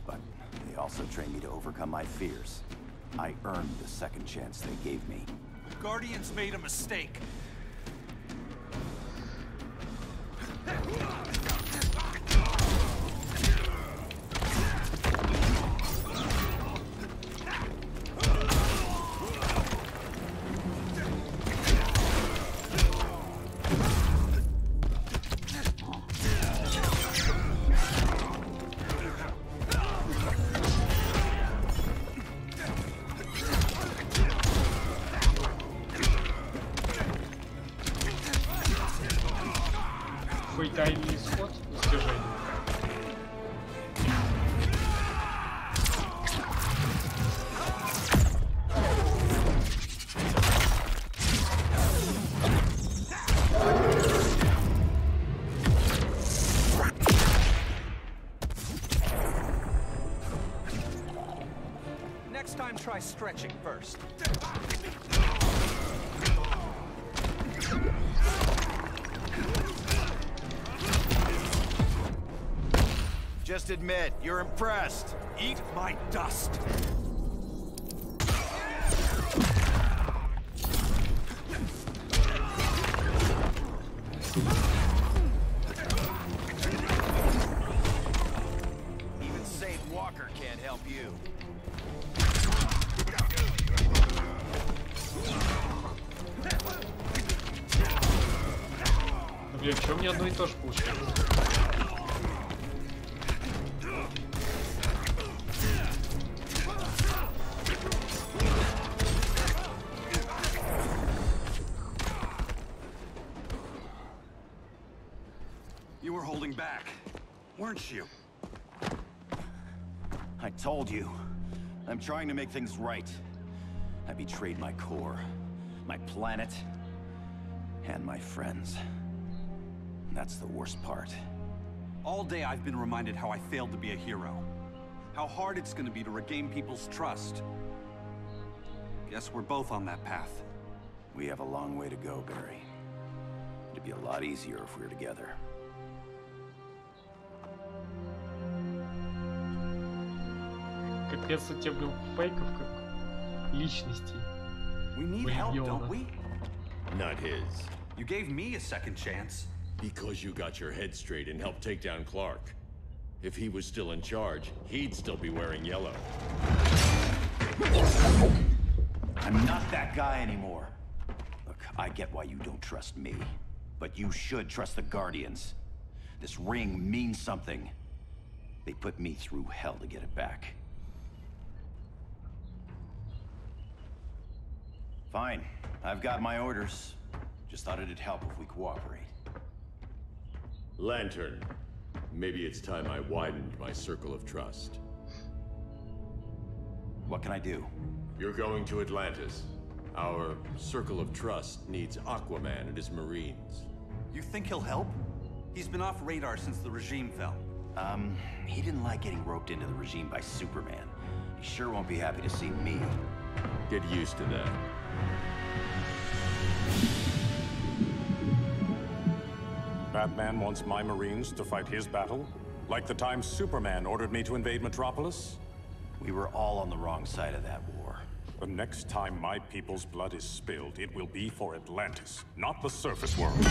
But they also trained me to overcome my fears. I earned the second chance they gave me. The Guardians made a mistake. Дай вниз. time try stretching first. Just admit, you're impressed. Eat my dust. Even Saint Walker can't help you. Ну, блин, чё мне одно и то же получается? You were holding back, weren't you? I told you. I'm trying to make things right. I betrayed my core, my planet, and my friends. That's the worst part. All day I've been reminded how I failed to be a hero. How hard it's gonna be to regain people's trust. Guess we're both on that path. We have a long way to go, Barry. It'd be a lot easier if we were together. Капец, у тебя был фейков как личностей. We need help, don't we? Not his. You gave me a second chance. Because you got your head straight and helped take down Clark. If he was still in charge, he'd still be wearing yellow. I'm not that guy anymore. Look, I get why you don't trust me, but you should trust the Guardians. This ring means something. They put me through hell to get it back. Fine, I've got my orders. Just thought it'd help if we cooperate. Lantern. Maybe it's time I widened my circle of trust. What can I do? You're going to Atlantis. Our circle of trust needs Aquaman and his Marines. You think he'll help? He's been off radar since the regime fell. He didn't like getting roped into the regime by Superman. He sure won't be happy to see me. Get used to that. Batman wants my Marines to fight his battle? Like the time Superman ordered me to invade Metropolis? We were all on the wrong side of that war. The next time my people's blood is spilled, it will be for Atlantis, not the surface world.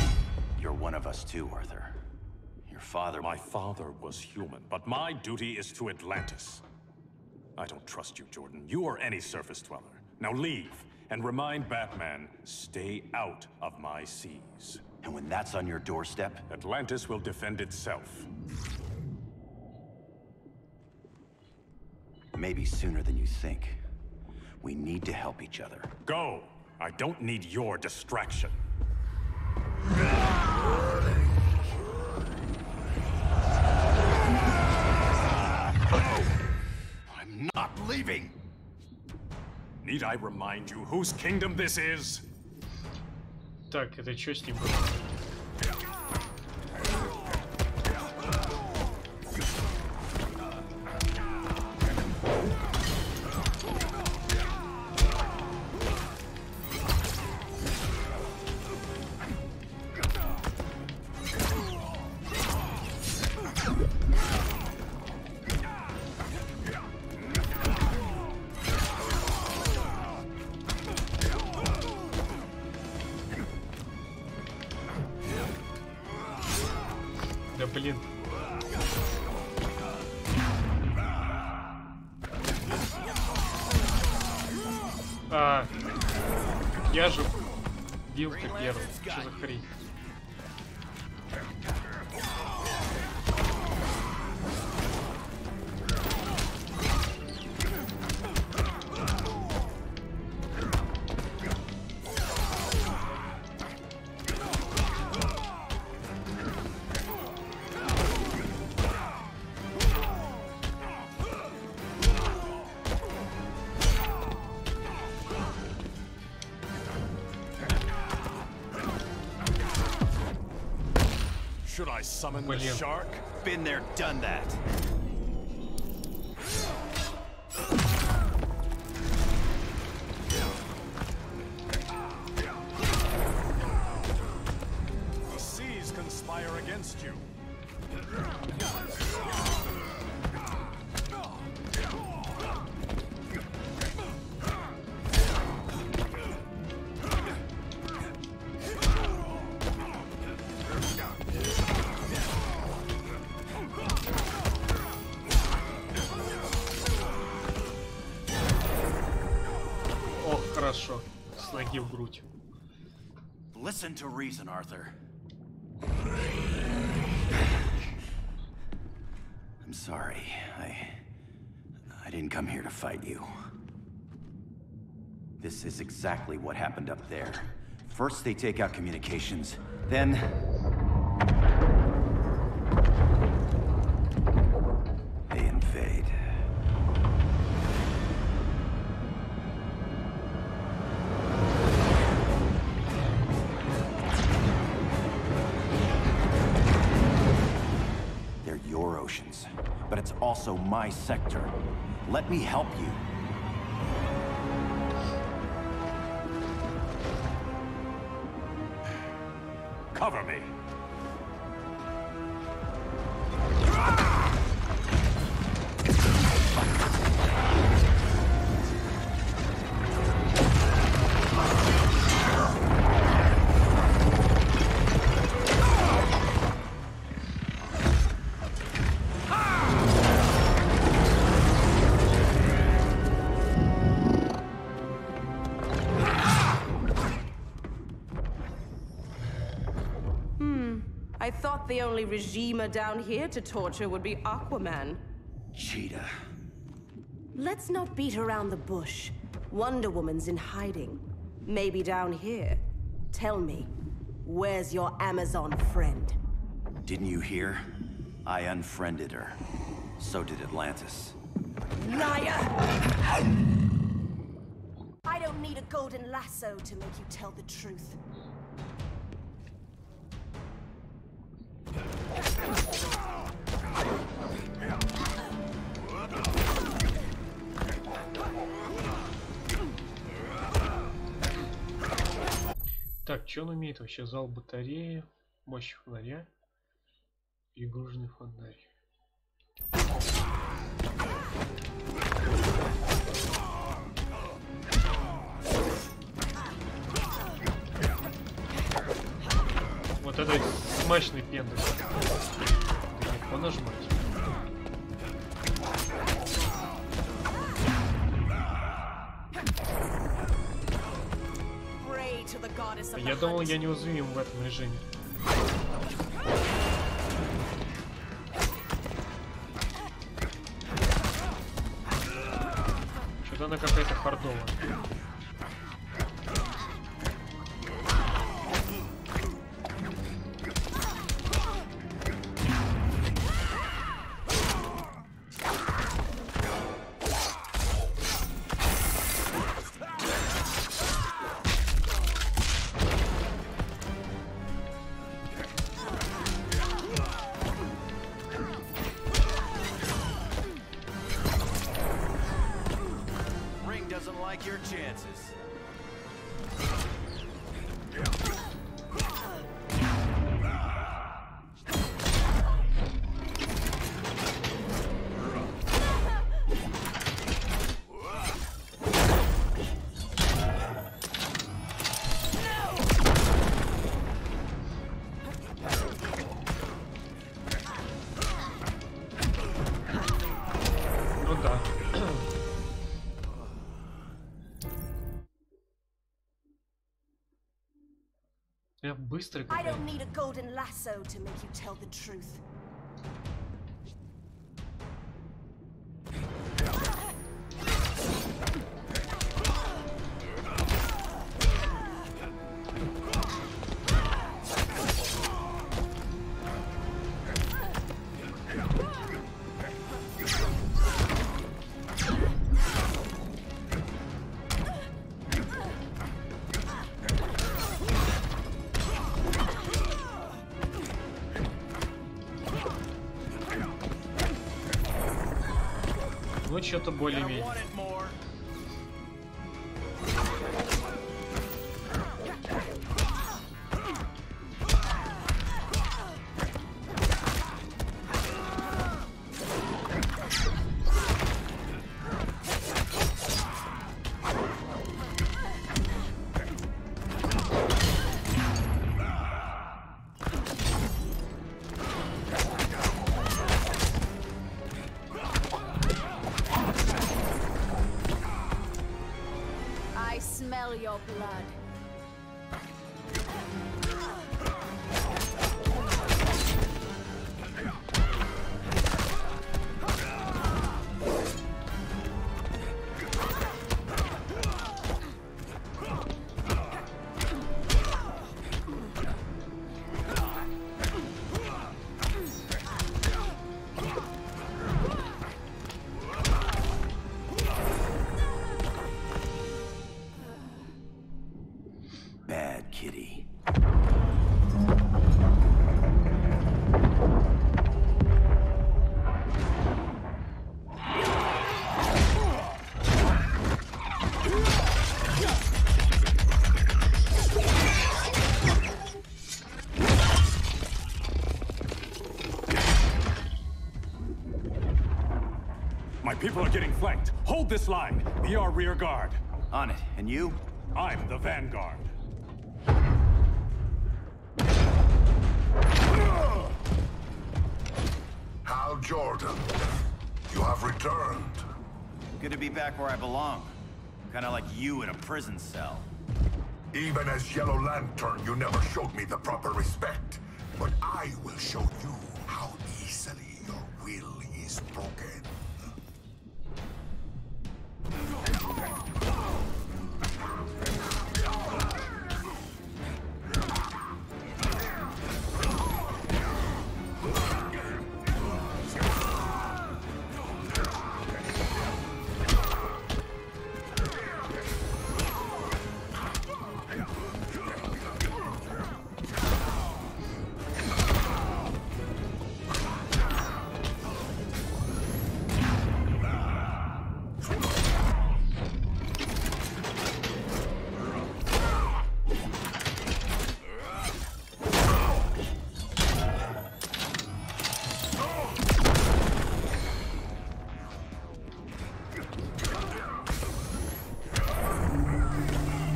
You're one of us too, Arthur. Your father... My father was human, but my duty is to Atlantis. I don't trust you, Jordan. You or any surface dweller. Now leave, and remind Batman, stay out of my seas. And when that's on your doorstep... Atlantis will defend itself. Maybe sooner than you think. We need to help each other. Go! I don't need your distraction. I'm not leaving! Need I remind you whose kingdom this is? Так, это что с ним было? Да блин. Я же бил-то первым. Что за хрень? Should I summon the shark? Been there, done that. хорошо. С ноги в грудь. Listen to reason, Arthur. I'm sorry. I didn't come here to fight you. This is exactly what happened up there. First they take out communications, then... they invade. They're your oceans, but it's also my sector. Let me help you. Cover me. I thought the only regimer down here to torture would be Aquaman. Cheetah. Let's not beat around the bush. Wonder Woman's in hiding. Maybe down here. Tell me, where's your Amazon friend? Didn't you hear? I unfriended her. So did Atlantis. Liar! I don't need a golden lasso to make you tell the truth. Так, что он умеет вообще? Зал батареи, мощь фонаря, перегруженный фонарь. Вот это смачный пендаль. Понажимать. Я думал, я неуязвим в этом режиме. Что-то она какая-то хардовая. Your chances. Ну да. Я быстро. I don't need a golden lasso to make you tell the truth. Ну, что-то более-менее. smell your blood. Bad kitty. My people are getting flanked. Hold this line. Be our rear guard. On it. And you? I'm the vanguard. Hal Jordan, you have returned. Good to be back where I belong. Kinda like you in a prison cell. Even as Yellow Lantern, you never showed me the proper respect. But I will show you how easily your will is broken.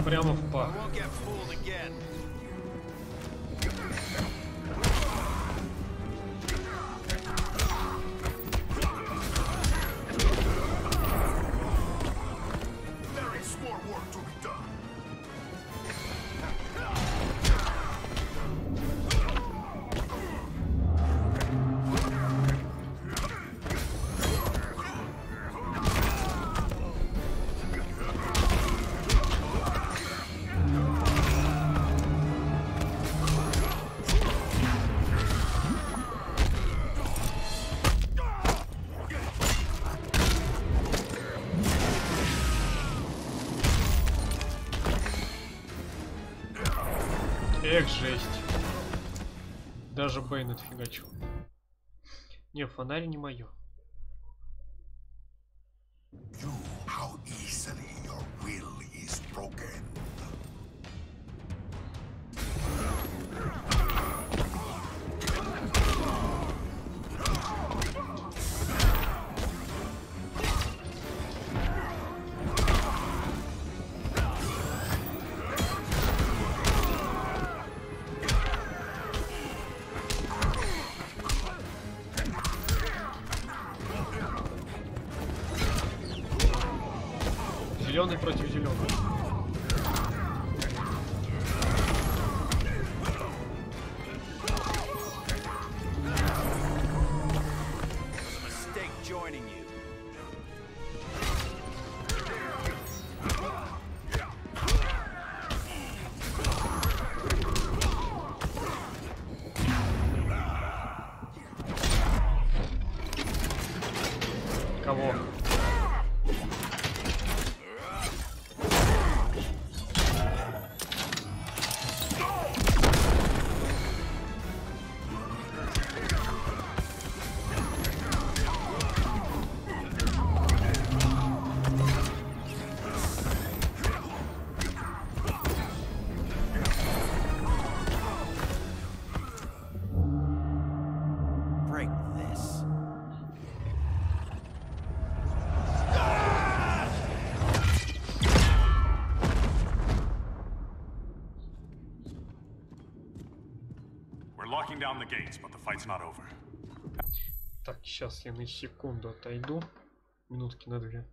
Прямо в пах. Эх, жесть. Даже Бэйн отфигачил. Не, фонарь не мое. Зеленый против зеленого. Кого? Down the gates, but the fight's not over. Так, сейчас я на секунду отойду. Минутки на 2.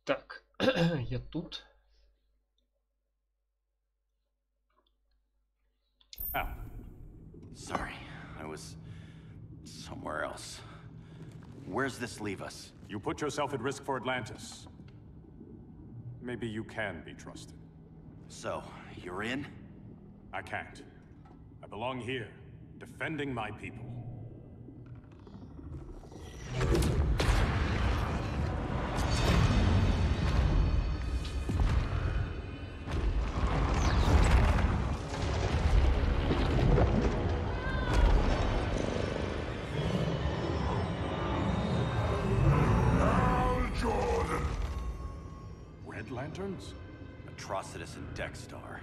Так, я тут. Sorry, I was somewhere else. Where's this leave us? You put yourself at risk for Atlantis. Maybe you can be trusted. So, you're in? I can't. I belong here, defending my people. Lanterns? Atrocitus and Dexstar.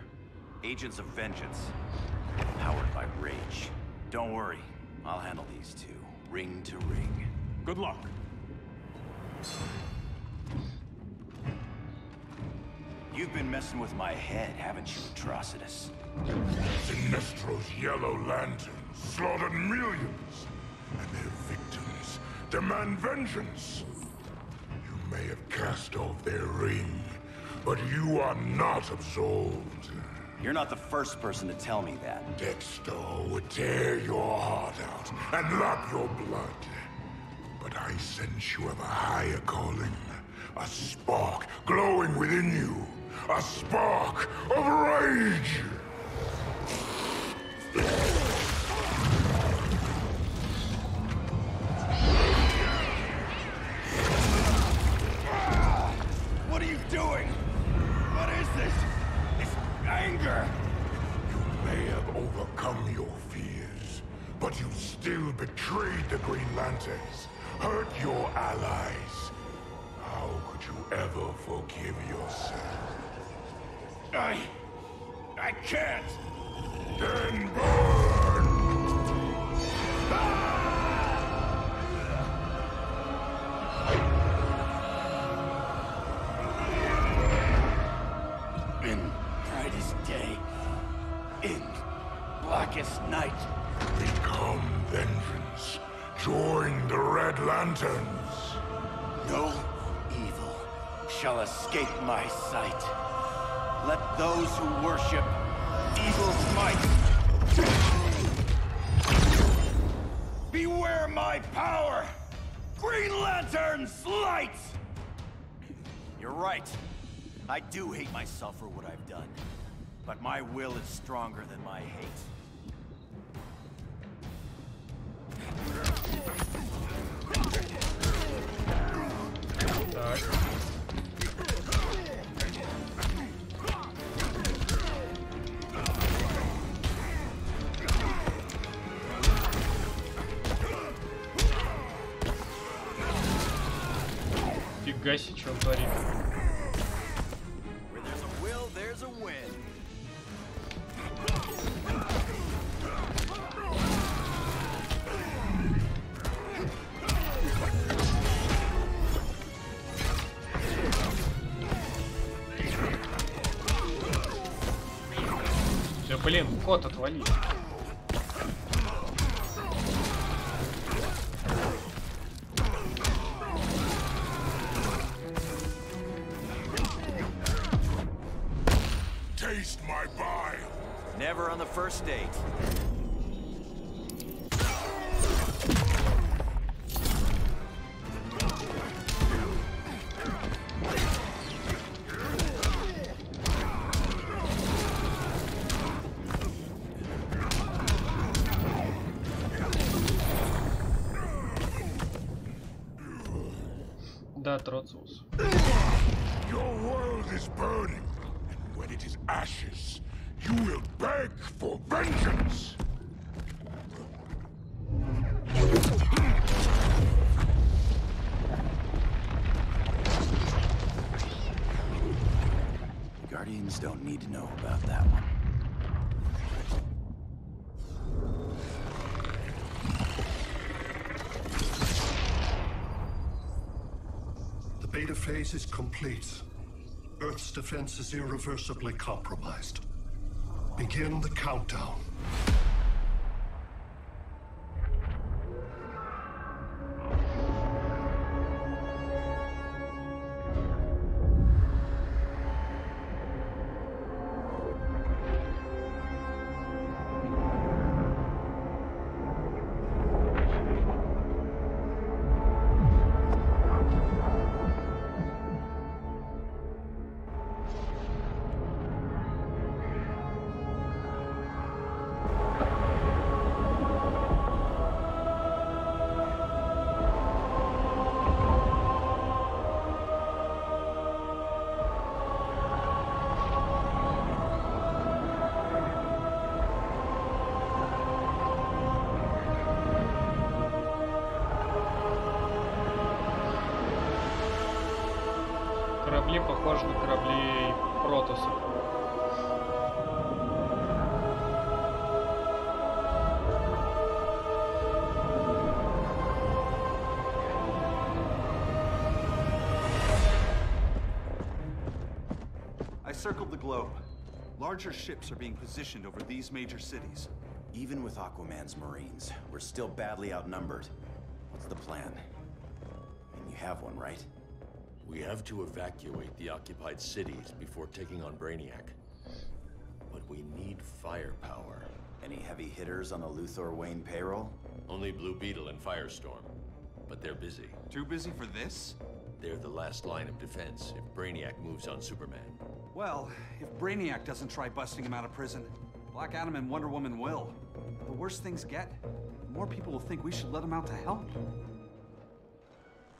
Agents of Vengeance. Powered by rage. Don't worry, I'll handle these two, ring to ring. Good luck. You've been messing with my head, haven't you, Atrocitus? Sinestro's yellow lanterns slaughtered millions, and their victims demand vengeance. You may have cast off their ring, but you are not absolved. You're not the first person to tell me that. Dexter would tear your heart out and lap your blood. But I sense you have a higher calling. A spark glowing within you. A spark of rage! What are you doing? What is this? It's anger! You may have overcome your fears, but you still betrayed the Green Lanterns, hurt your allies. How could you ever forgive yourself? I can't! Then burn! In brightest day, in blackest night. Become vengeance. Join the Red Lanterns. No evil shall escape my sight. Let those who worship evil's might beware my power! Green Lantern's light! You're right. I do hate myself for what I've done. But my will is stronger than my hate. Фига себе, что он творит. Where there's a will, there's a win. Все, блин, кот отвали. Taste my bile. Never on the first date. Да, Троцус. Your world is burning, and when it is ashes, you will beg for vengeance. Guardians don't need to know about that one. The beta phase is complete. Earth's defense is irreversibly compromised. Begin the countdown. Корабли похожи на корабли Протоса. I circled the globe. Larger ships are being positioned over these major cities. Even with Aquaman's Marines, we're still badly outnumbered. What's the plan? And you have one, right? We have to evacuate the occupied cities before taking on Brainiac. But we need firepower. Any heavy hitters on the Luthor Wayne payroll? Only Blue Beetle and Firestorm. But they're busy. Too busy for this? They're the last line of defense if Brainiac moves on Superman. Well, if Brainiac doesn't try busting him out of prison, Black Adam and Wonder Woman will. The worse things get, the more people will think we should let him out to help.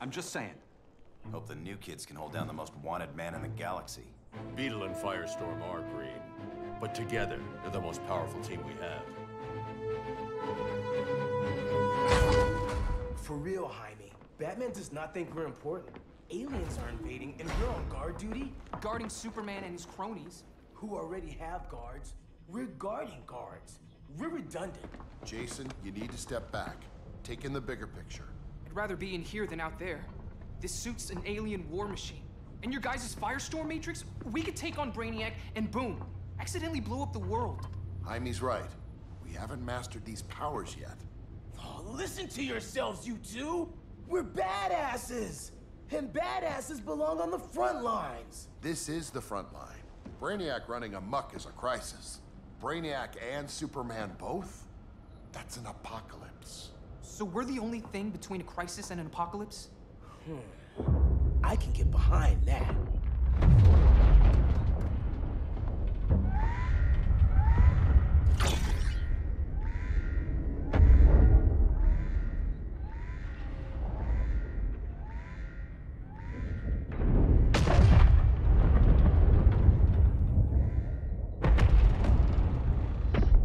I'm just saying. Hope the new kids can hold down the most wanted man in the galaxy. Beetle and Firestorm are green, but together, they're the most powerful team we have. For real, Jaime, Batman does not think we're important. Aliens are invading and we're on guard duty? Guarding Superman and his cronies. Who already have guards. We're guarding guards. We're redundant. Jason, you need to step back. Take in the bigger picture. I'd rather be in here than out there. This suit's an alien war machine. And your guys' Firestorm Matrix, we could take on Brainiac and boom, accidentally blow up the world. Jaime's right. We haven't mastered these powers yet. Oh, listen to yourselves, you two! We're badasses! And badasses belong on the front lines! This is the front line. Brainiac running amok is a crisis. Brainiac and Superman both? That's an apocalypse. So we're the only thing between a crisis and an apocalypse? I can get behind that.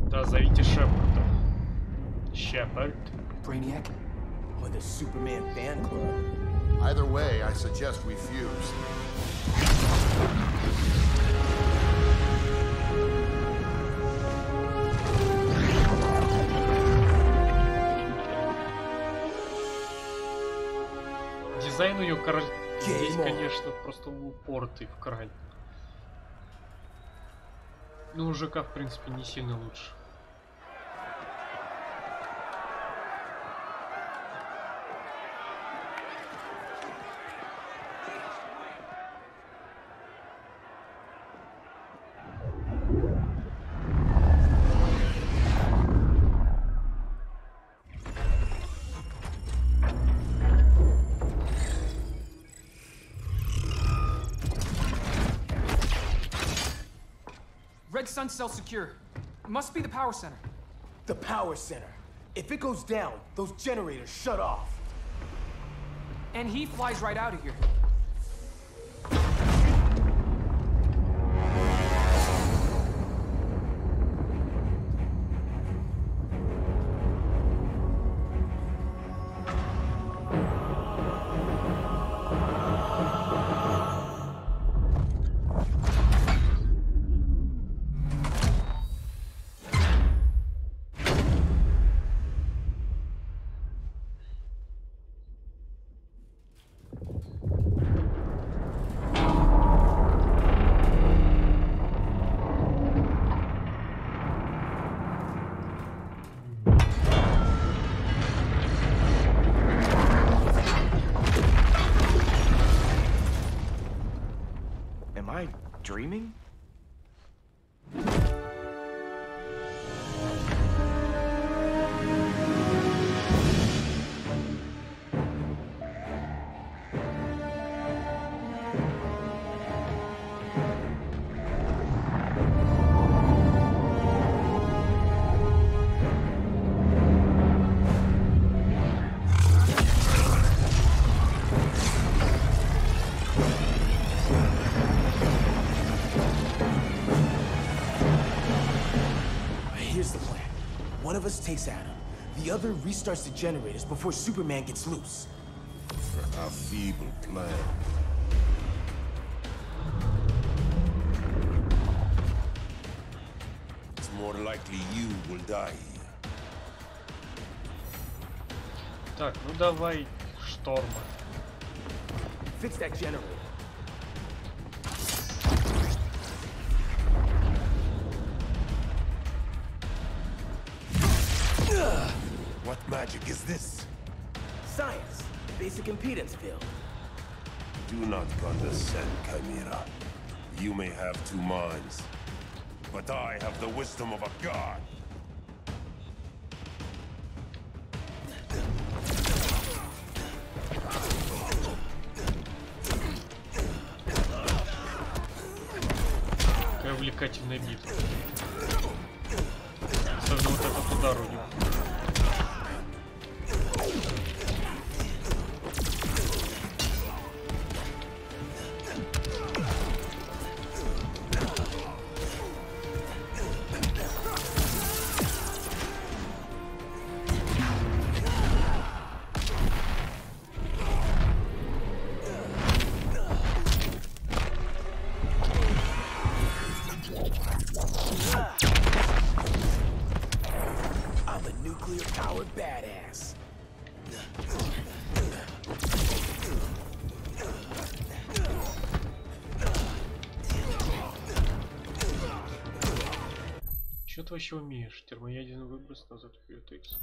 Да, зовите Шепарда. Shepard. Brainiac? Or the Superman fan club? Either way, I suggest we fuse. Дизайн у нее, здесь, конечно, просто упоротый в край. Ну, у ЖК, в принципе, не сильно лучше. Red Sun cell secure. It must be the power center. The power center. If it goes down, those generators shut off. And he flies right out of here. Dreaming? One of us takes Adam. The other restarts the generators before Superman gets loose. A feeble plan. likely you will die here. Так, ну давай шторма. Fix that generator. What magic is this? Science. Basic impedance field. Do not condescend, Chimera. You may have two minds, but I have the wisdom of a god. Какая увлекательная битва. Особенно вот этот удар у него. Что ты вообще умеешь? Термоядерный выброс назад вперед X.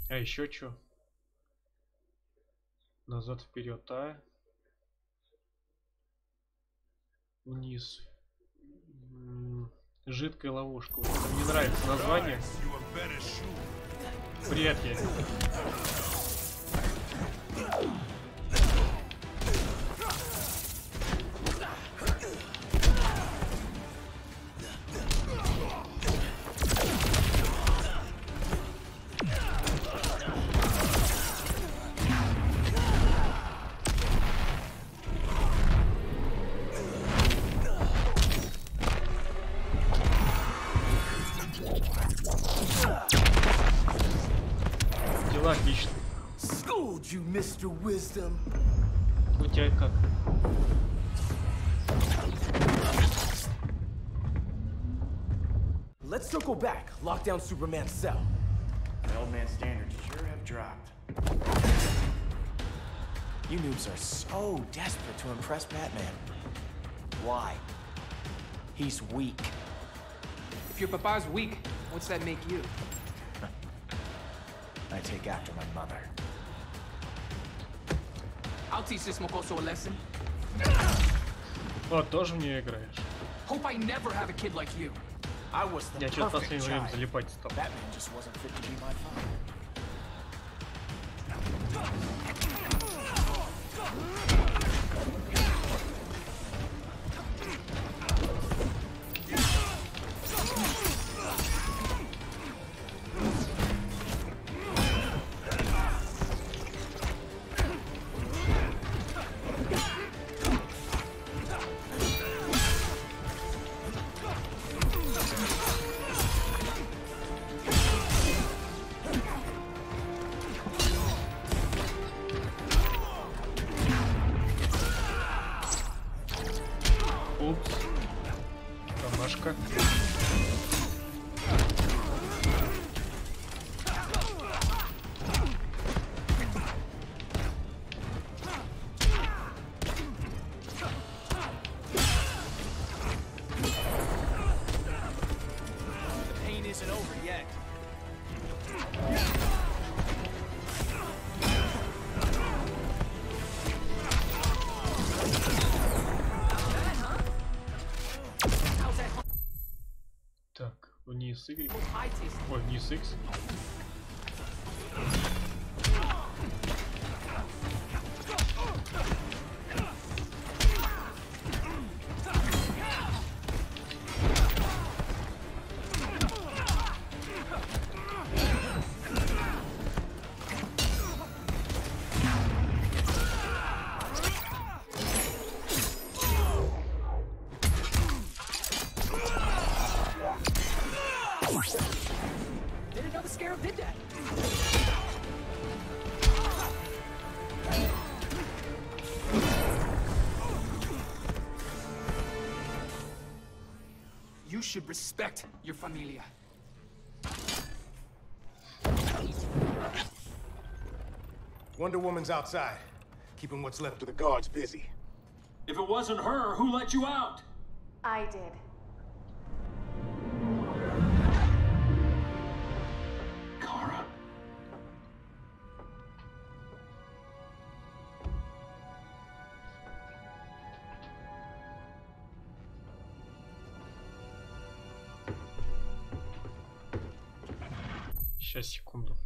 А еще что? Назад вперед, а? Вниз. Жидкая ловушка. Мне нравится название. Привет, я. Отлично. You, Mr. Wisdom. У тебя как? Let's circle back. Lock down Superman's cell. The old man's standards sure have dropped. You noobs are so desperate to impress Batman. Why? He's weak. If your papa's weak, what's that make you? I take after my mother. I'll teach this mocoso a lesson. О, тоже в нее играешь. Hope I never have a kid like you. I was the Я что-то в perfect последнее время child. залипать стал. Batman just wasn't fit to be my father. Вниз Y. Ой, вниз X. You should respect your familia. Wonder Woman's outside, keeping what's left of the guards busy. If it wasn't her, who let you out? I did. Kara? Сейчас, секунду.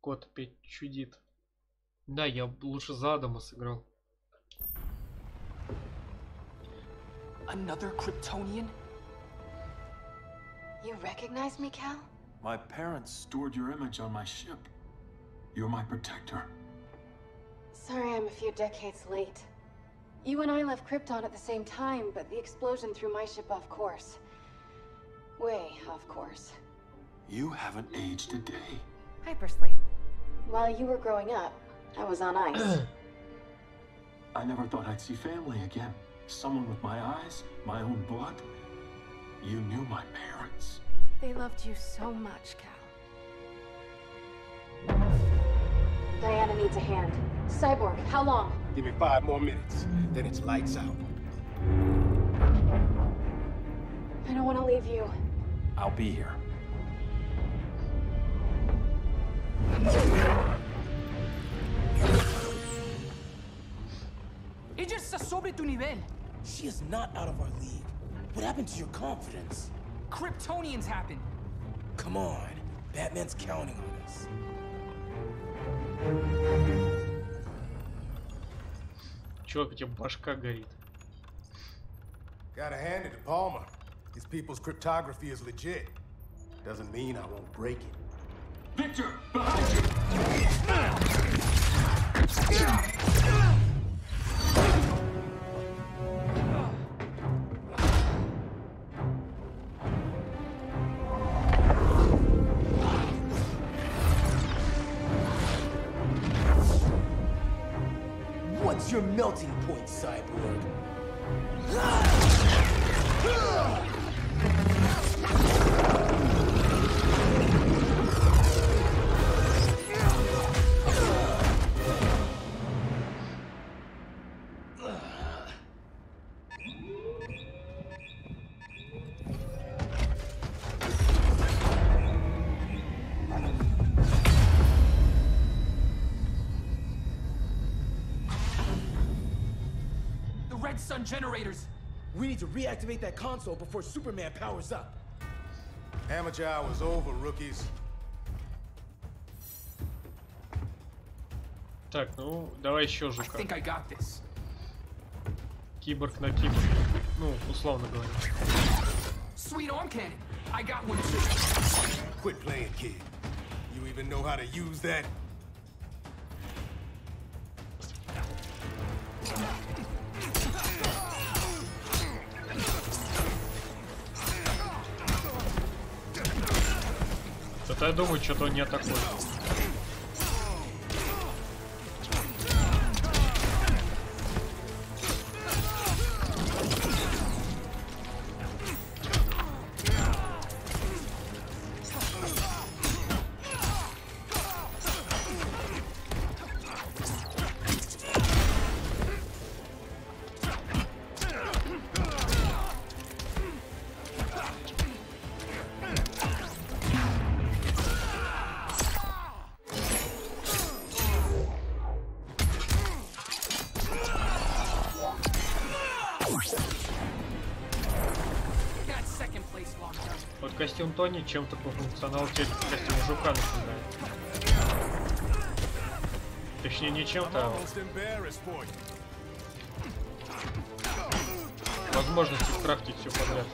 Кот опять чудит. Да, я лучше за Адама сыграл. Another Kryptonian? You recognize me, Cal? My parents stored your image on my ship. You're my protector. Sorry I'm a few decades late. You and I left Krypton at the same time, but the explosion threw my ship off course. Way off course. You haven't aged a day. Hypersleep. While you were growing up, I was on ice. I never thought I'd see family again. Someone with my eyes, my own blood. You knew my parents. They loved you so much, Cal. Diana needs a hand. Cyborg, how long? Give me 5 more minutes, then it's lights out. I don't want to leave you. I'll be here. Ella está sobre tu nivel. She is not out of our league. What happened to your confidence? Kryptonians happen. Come on. Batman's counting on us. Чувак, у тебя башка горит. Gotta hand it to Palmer. His people's cryptography is legit. Doesn't mean I won't break it. Victor, behind you! What's your melting point, Cyborg? Sun generators. We need to reactivate that console before Superman powers up. Amateur hour's over, rookies. Так, ну, давай еще I жука. think I got this. Киборг на киборг. Ну, условно говоря. Sweet arm cannon. I got one too. Quit playing, kid. You even know how to use that? Это я думаю, что-то он не такой. Вот костюм Тони чем-то по функционалу костюма жука напоминает. Точнее, не чем-то, а возможности крафтить все подряд.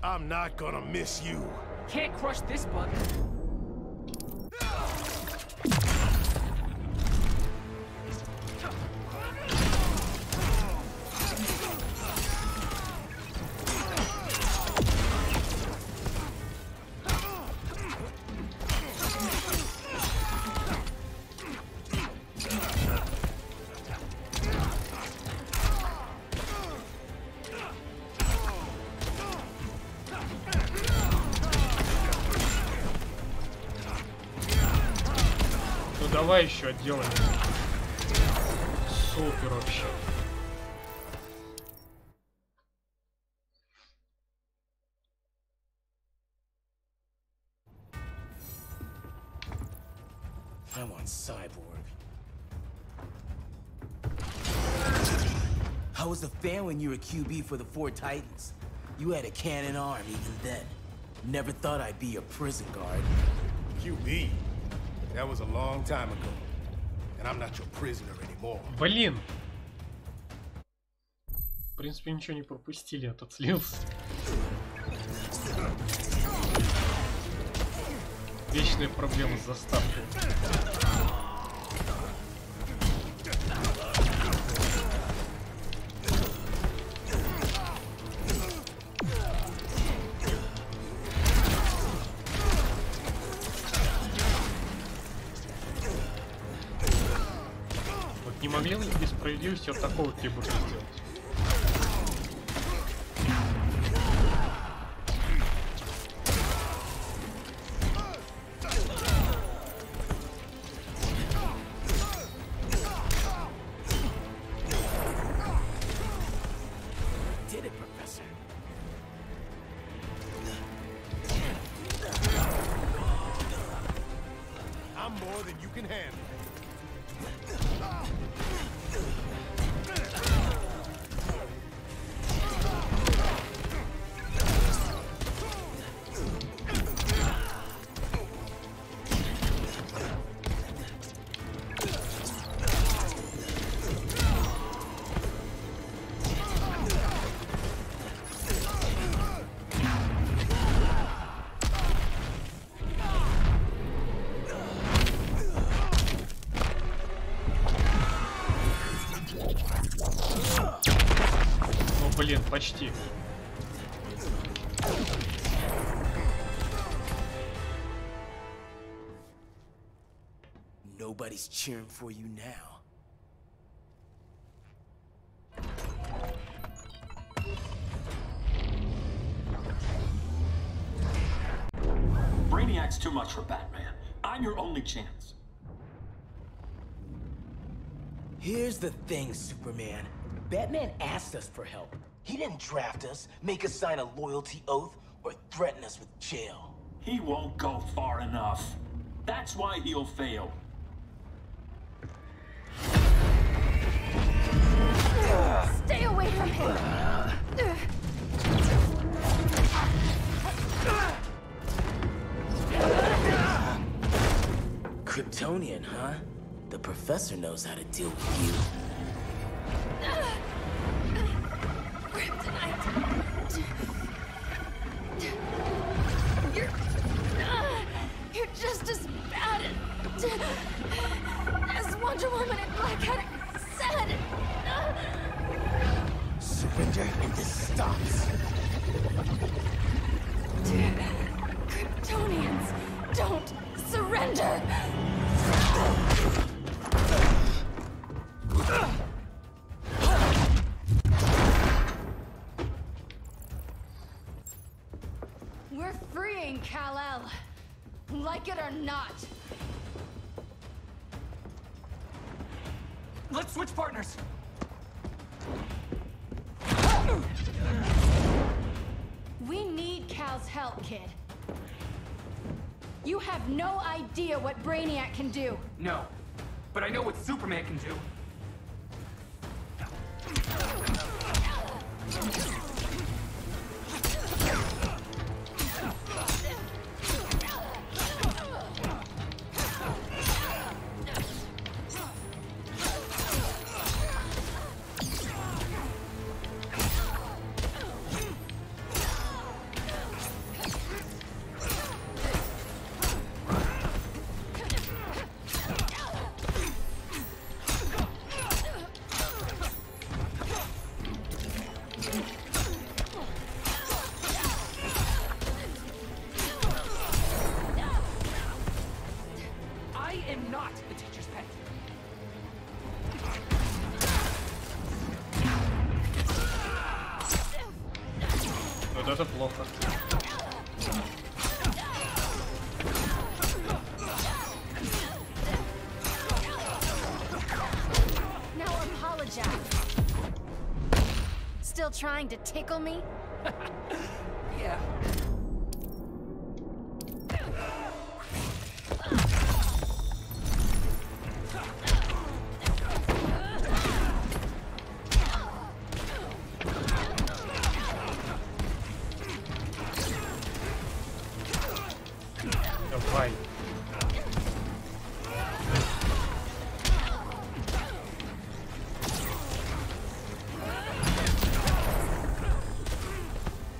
I'm not gonna miss you. Can't crush this bug. Давай еще отделаем. Супер вообще. I want Cyborg. I was a fan when you were QB for the 4 Titans. You had a cannon arm even then. Never thought I'd be a prison guard. QB? That was a long time ago. And I'm not your prisoner anymore. Блин. В принципе, ничего не пропустили, а тот слился. Вечная проблема с заставкой. Не могли бы без справедливости вот такого типа сделать? I'm more than you can handle. Блин, почти. Nobody's cheering for you now. Brainiac's too much for Batman. I'm your only chance. Here's the thing, Superman. Batman asked us for help. He didn't draft us, make us sign a loyalty oath, or threaten us with jail. He won't go far enough. That's why he'll fail. Stay away from him! Kryptonian, huh? The professor knows how to deal with you. You're just as bad as Wonder Woman and Black Cat said. stops. Kryptonians, don't surrender! We're freeing Kal-El, like it or not. Let's switch partners. We need Cal's help, kid. You have no idea what Brainiac can do. No, but I know what Superman can do. Это плохо. Now apologize. Still trying to tickle me? Yeah.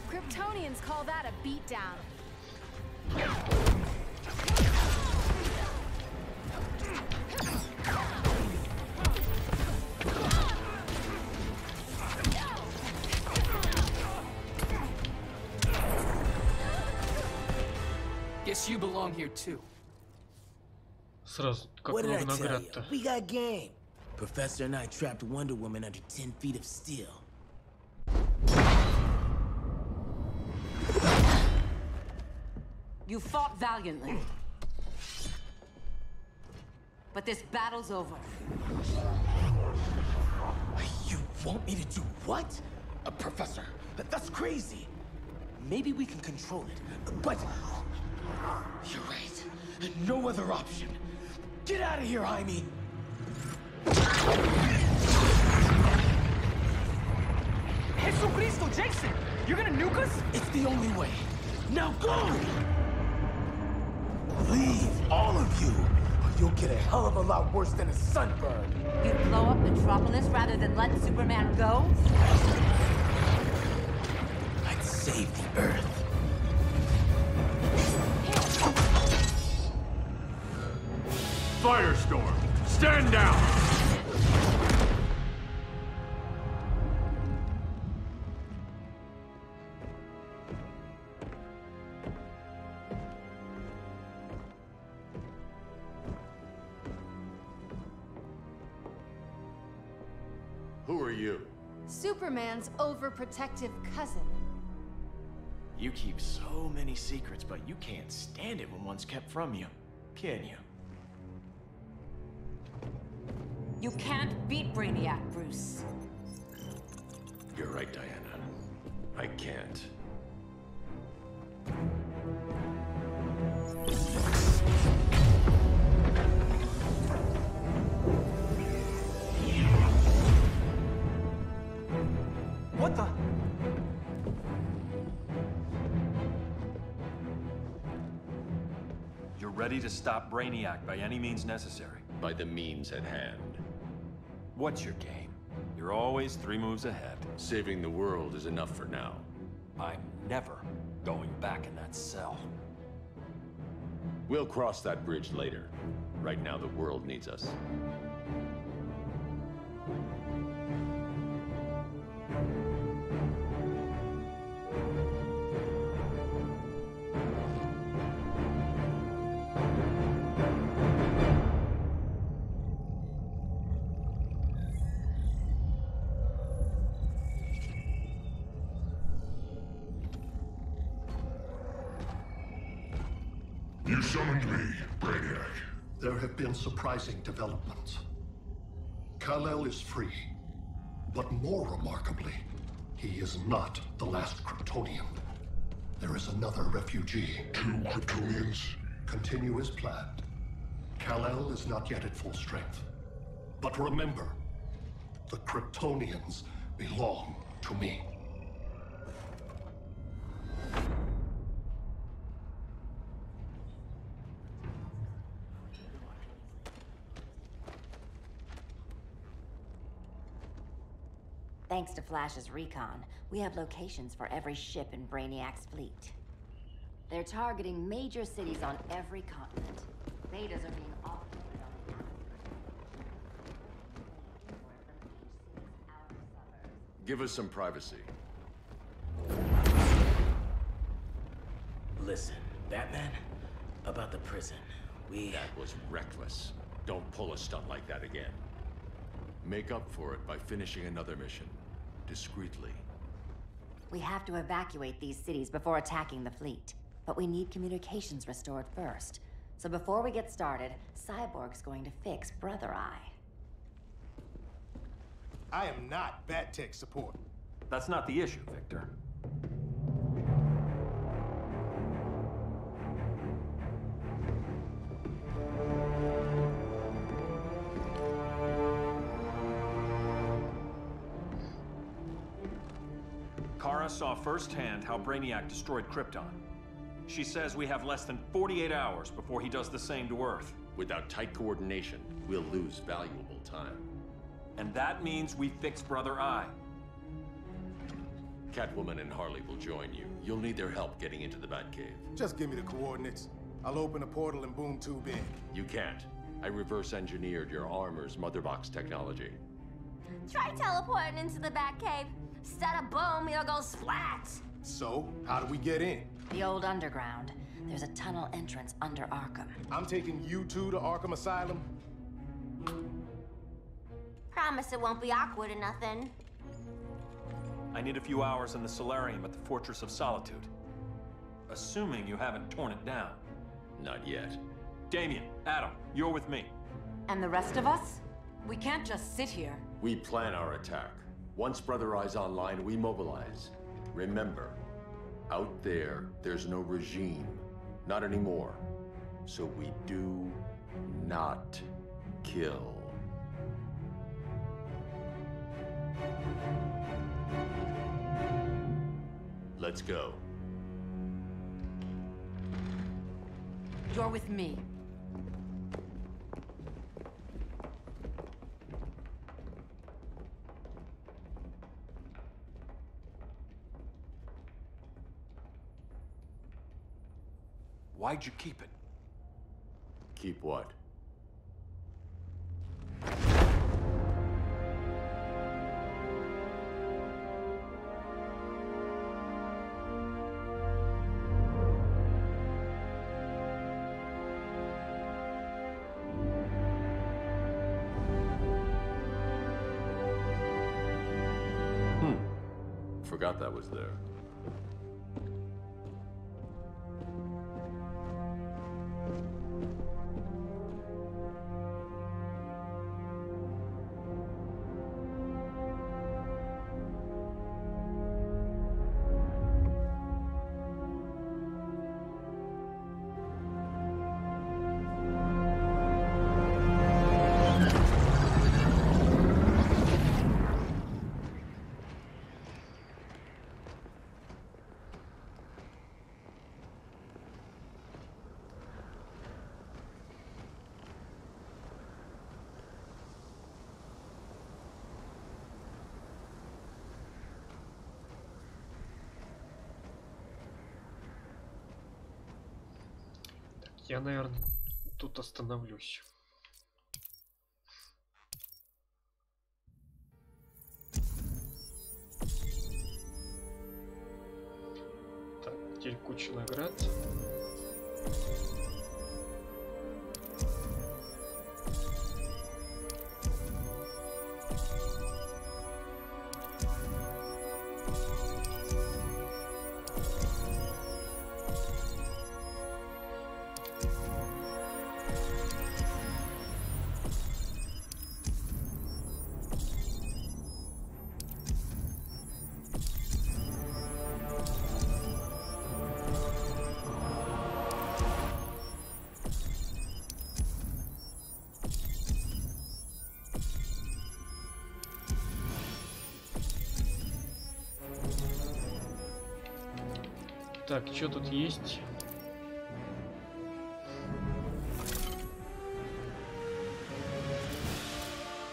Kryptonians call that a beatdown. Guess you belong here too. Сразу, как What did много I tell you? наград-то. We got game. Professor and I trapped Wonder Woman under 10 feet of steel. You fought valiantly. But this battle's over. You want me to do what? Professor, that's crazy. Maybe we can control it, but... You're right. No other option. Get out of here, Jaime! Jesucristo, Jason! You're gonna nuke us? It's the only way. Now go! Leave, all of you, or you'll get a hell of a lot worse than a sunburn. You'd blow up Metropolis rather than let Superman go? I'd save the Earth. Firestorm, stand down! Who are you? Superman's overprotective cousin. You keep so many secrets, but you can't stand it when one's kept from you, can you? You can't beat Brainiac, Bruce. You're right, Diana. I can't. What the? You're ready to stop Brainiac by any means necessary. By the means at hand. What's your game? You're always 3 moves ahead. Saving the world is enough for now. I'm never going back in that cell. We'll cross that bridge later. Right now, the world needs us. Find me, Brainiac. There have been surprising developments. Kal-El is free, but more remarkably, he is not the last Kryptonian. There is another refugee. 2 Kryptonians? Continue as planned. Kal-El is not yet at full strength. But remember, the Kryptonians belong to me. Thanks to Flash's recon, we have locations for every ship in Brainiac's fleet. They're targeting major cities on every continent. Betas are being offloaded on the Give us some privacy. Listen, Batman, about the prison, That was reckless. Don't pull a stunt like that again. Make up for it by finishing another mission. Discreetly. We have to evacuate these cities before attacking the fleet. But we need communications restored first. So before we get started, Cyborg's going to fix Brother Eye. I am not Bat Tech support. That's not the issue, Victor. Kara saw firsthand how Brainiac destroyed Krypton. She says we have less than 48 hours before he does the same to Earth. Without tight coordination, we'll lose valuable time. And that means we fix Brother Eye. Catwoman and Harley will join you. You'll need their help getting into the Batcave. Just give me the coordinates. I'll open a portal and boom tube in. You can't. I reverse engineered your armor's motherbox technology. Try teleporting into the Batcave. Instead of boom, you'll go splat. So, how do we get in? The old underground. There's a tunnel entrance under Arkham. I'm taking you two to Arkham Asylum. Promise it won't be awkward or nothing. I need a few hours in the solarium at the Fortress of Solitude. Assuming you haven't torn it down. Not yet. Damien, Adam, you're with me. And the rest of us? We can't just sit here. We plan our attack. Once Brother Eye's online, we mobilize. Remember, out there, there's no regime. Not anymore. So we do not kill. Let's go. You're with me. Why'd you keep it? Keep what? Forgot that was there. Я, наверное, тут остановлюсь. Так, теперь куча наград. Так, что тут есть?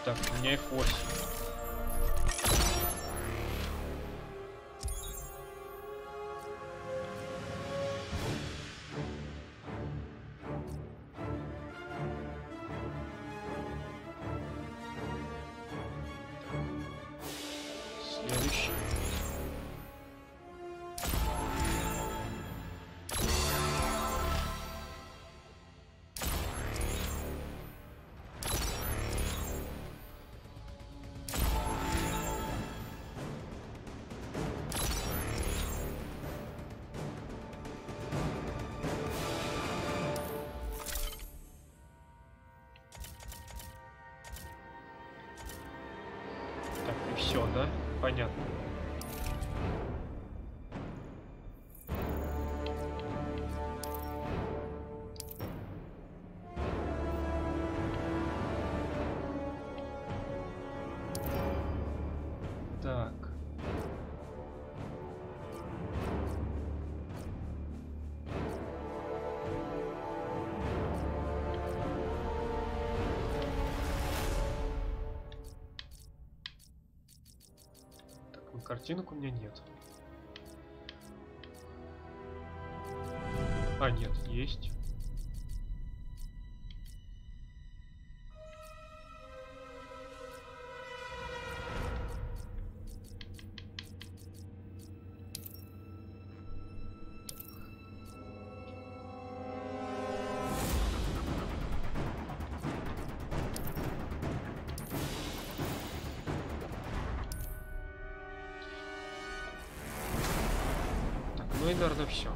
Так, у меня их 8. Следующий. Все, да? Понятно. Так. Картинок у меня нет. А, нет, есть. Ну и, наверное, все.